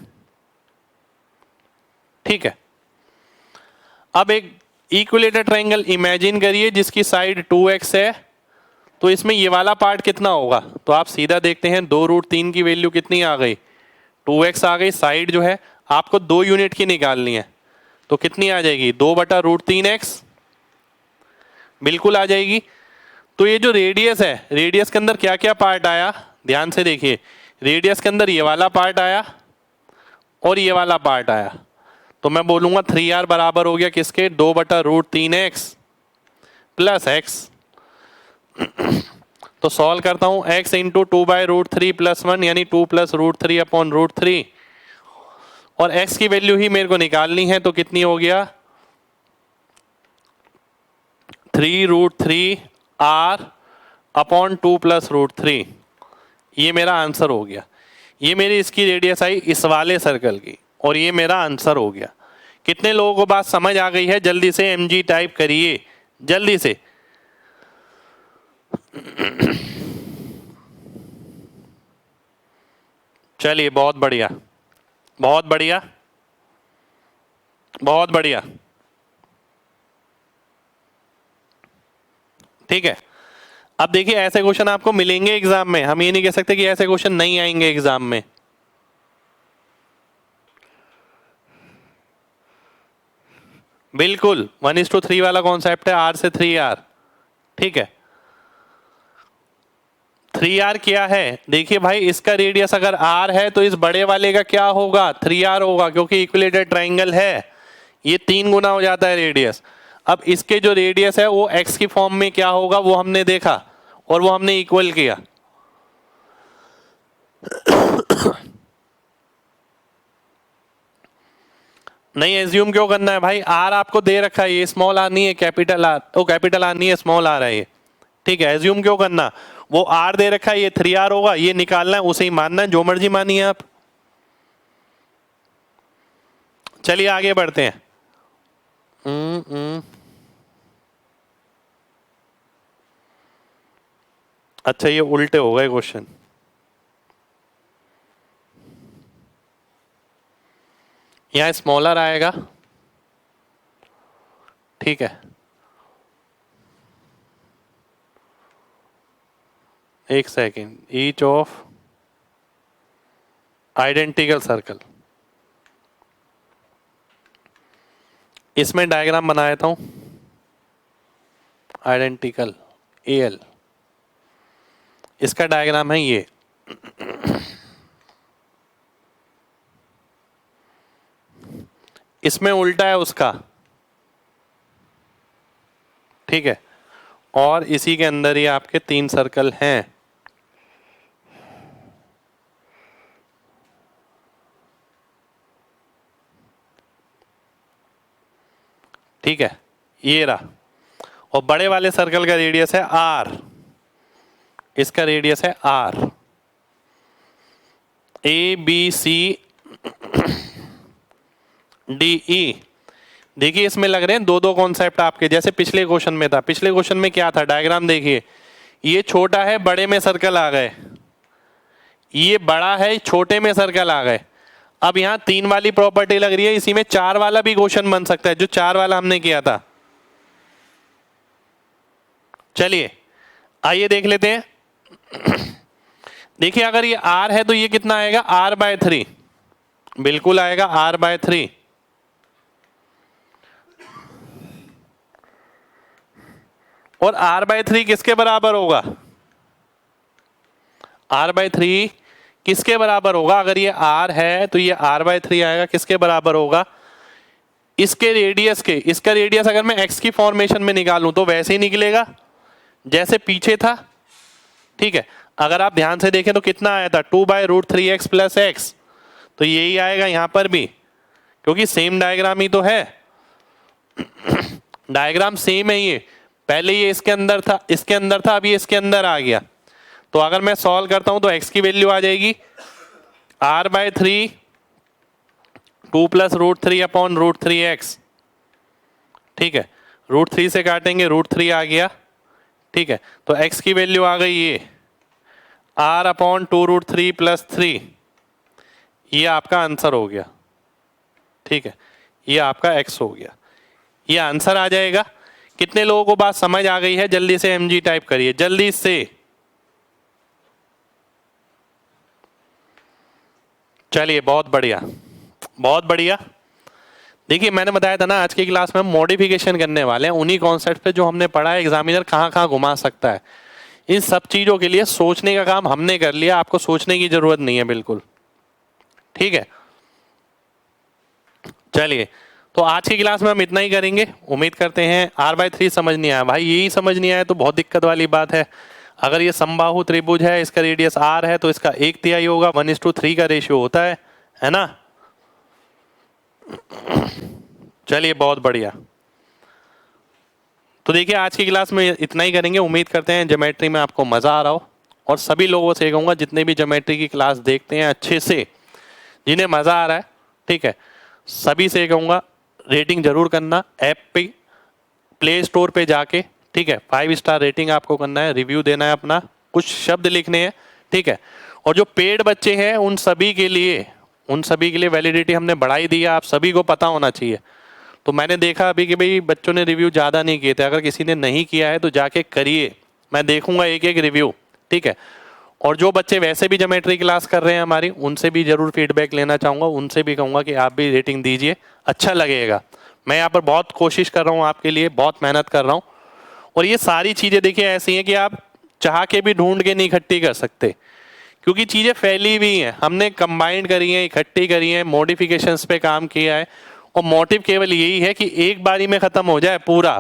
ठीक है, अब एक इक्विलेटरल ट्रायंगल इमेजिन करिए जिसकी साइड 2x है। तो इसमें ये वाला पार्ट कितना होगा? तो आप सीधा देखते हैं 2√3 की वैल्यू कितनी आ गई, 2x आ गई। साइड जो है आपको 2 यूनिट की निकालनी है, तो कितनी आ जाएगी, 2/√3x, बिल्कुल आ जाएगी। तो ये जो रेडियस है, रेडियस के अंदर क्या क्या पार्ट आया, ध्यान से देखिए। रेडियस के अंदर ये वाला पार्ट आया और ये वाला पार्ट आया। तो मैं बोलूंगा 3r बराबर हो गया किसके, 2/√3x प्लस x। तो सॉल्व करता हूं, x इंटू 2/√3 प्लस 1 यानी 2 + √3/√3, और x की वैल्यू ही मेरे को निकालनी है, तो कितनी हो गया 3√3r/2 + √3। ये मेरा आंसर हो गया। ये मेरी इसकी रेडियस आई इस वाले सर्कल की, और ये मेरा आंसर हो गया। कितने लोगों को बात समझ आ गई है? जल्दी से mg टाइप करिए, जल्दी से। चलिए, बहुत बढ़िया, बहुत बढ़िया, बहुत बढ़िया। ठीक है, अब देखिए ऐसे क्वेश्चन आपको मिलेंगे एग्जाम में, हम ये नहीं कह सकते कि ऐसे क्वेश्चन नहीं आएंगे एग्जाम में। बिल्कुल 1:3 वाला कॉन्सेप्ट है, r से 3r। ठीक है, 3r क्या है? देखिए भाई, इसका रेडियस अगर r है तो इस बड़े वाले का क्या होगा, 3r होगा, क्योंकि इक्विलेटरल ट्राइंगल है, ये 3 गुना हो जाता है रेडियस। अब इसके जो रेडियस है वो x की फॉर्म में क्या होगा वो हमने देखा, और वो हमने इक्वल किया। नहीं एज्यूम क्यों करना है भाई, r आपको दे रखा है, ये स्मॉल r नहीं है कैपिटल r, तो कैपिटल r नहीं है स्मॉल r है ये। ठीक है, एज्यूम क्यों करना, वो r दे रखा है, ये 3r होगा, ये निकालना है, उसे ही मानना है, जो मर्जी मानिए आप। चलिए आगे बढ़ते हैं। अच्छा, ये उल्टे हो गए क्वेश्चन। यहां स्मॉलर आएगा, ठीक है, एक second, each of identical circle. इसमें डायग्राम बना देता हूं, आइडेंटिकल AL, इसका डायग्राम है ये। इसमें उल्टा है उसका, ठीक है, और इसी के अंदर ही आपके 3 सर्कल हैं। ठीक है, ये रहा, और बड़े वाले सर्कल का रेडियस है r, इसका रेडियस है r। ABCDE। देखिए इसमें लग रहे हैं दो कॉन्सेप्ट आपके, जैसे पिछले क्वेश्चन में था। पिछले क्वेश्चन में क्या था, डायग्राम देखिए, ये छोटा है, बड़े में सर्कल आ गए, ये बड़ा है, छोटे में सर्कल आ गए। अब यहाँ 3 वाली प्रॉपर्टी लग रही है, इसी में 4 वाला भी क्वेश्चन बन सकता है, जो 4 वाला हमने किया था। चलिए आइए देख लेते हैं। देखिए अगर ये r है तो ये कितना आएगा, r/3, बिल्कुल आएगा r/3। और r/3 किसके बराबर होगा, r/3 किसके बराबर होगा, अगर ये r है तो ये r/3 आएगा, किसके बराबर होगा, इसके रेडियस के। इसका रेडियस अगर मैं x की फॉर्मेशन में निकालूं तो वैसे ही निकलेगा जैसे पीछे था। ठीक है, अगर आप ध्यान से देखें तो कितना आया था, 2/√3x प्लस x, तो यही आएगा यहां पर भी, क्योंकि सेम डायग्राम ही तो है। डायग्राम सेम है, ये पहले ये इसके अंदर था, इसके अंदर था, अभी इसके अंदर आ गया। तो अगर मैं सॉल्व करता हूं तो x की वैल्यू आ जाएगी r/3 2 + √3/√3x। ठीक है, √3 से काटेंगे, √3 आ गया। ठीक है, तो x की वैल्यू आ गई ये r/2√3 + 3, ये आपका आंसर हो गया। ठीक है, ये आपका x हो गया, ये आंसर आ जाएगा। कितने लोगों को बात समझ आ गई है? जल्दी से mg टाइप करिए, जल्दी से। चलिए बहुत बढ़िया, बहुत बढ़िया। देखिए मैंने बताया था ना, आज की क्लास में हम मॉडिफिकेशन करने वाले हैं उन्हीं कॉन्सेप्ट पे जो हमने पढ़ा है, एग्जामिनर कहाँ कहाँ घुमा सकता है। इन सब चीजों के लिए सोचने का काम हमने कर लिया, आपको सोचने की जरूरत नहीं है बिल्कुल। ठीक है, चलिए, तो आज की क्लास में हम इतना ही करेंगे। उम्मीद करते हैं r/3 समझ नहीं आया। भाई यही समझ नहीं आया तो बहुत दिक्कत वाली बात है। अगर ये समबाहु त्रिभुज है, इसका रेडियस r है, तो इसका 1/3 होगा, 1:3 का रेशियो होता है ना। चलिए बहुत बढ़िया। तो देखिए आज की क्लास में इतना ही करेंगे। उम्मीद करते हैं ज्योमेट्री में आपको मजा आ रहा हो, और सभी लोगों से कहूँगा जितने भी ज्योमेट्री की क्लास देखते हैं अच्छे से, जिन्हें मजा आ रहा है, ठीक है, सभी से कहूँगा रेटिंग जरूर करना ऐप पे, प्ले स्टोर पे जाके, ठीक है। 5 स्टार रेटिंग आपको करना है, रिव्यू देना है अपना, कुछ शब्द लिखने हैं, ठीक है। और जो पेड बच्चे हैं उन सभी के लिए वैलिडिटी हमने बढ़ाई दी है, आप सभी को पता होना चाहिए। तो मैंने देखा अभी कि भाई बच्चों ने रिव्यू ज़्यादा नहीं किए थे। अगर किसी ने नहीं किया है तो जाके करिए, मैं देखूंगा एक एक रिव्यू, ठीक है। और जो बच्चे वैसे भी ज्योमेट्री क्लास कर रहे हैं हमारी, उनसे भी जरूर फीडबैक लेना चाहूँगा, उनसे भी कहूँगा कि आप भी रेटिंग दीजिए, अच्छा लगेगा। मैं यहाँ पर बहुत कोशिश कर रहा हूँ आपके लिए, बहुत मेहनत कर रहा हूँ। और ये सारी चीज़ें देखिए ऐसी हैं कि आप चाह के भी ढूंढ के नहीं इकट्ठी कर सकते, क्योंकि चीज़ें फैली हुई हैं, हमने कंबाइंड करी हैं, इकट्ठी करी हैं, मॉडिफिकेशंस पे काम किया है। और मोटिव केवल यही है कि एक बारी में ख़त्म हो जाए पूरा।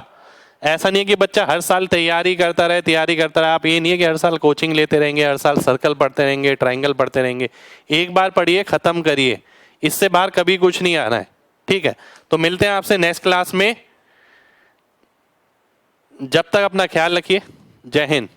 ऐसा नहीं है कि बच्चा हर साल तैयारी करता रहे। आप ये नहीं है कि हर साल कोचिंग लेते रहेंगे, हर साल सर्कल पढ़ते रहेंगे, ट्राइंगल पढ़ते रहेंगे। एक बार पढ़िए, ख़त्म करिए, इससे बाहर कभी कुछ नहीं आना है, ठीक है। तो मिलते हैं आपसे नेक्स्ट क्लास में। जब तक अपना ख्याल रखिए। जय हिंद।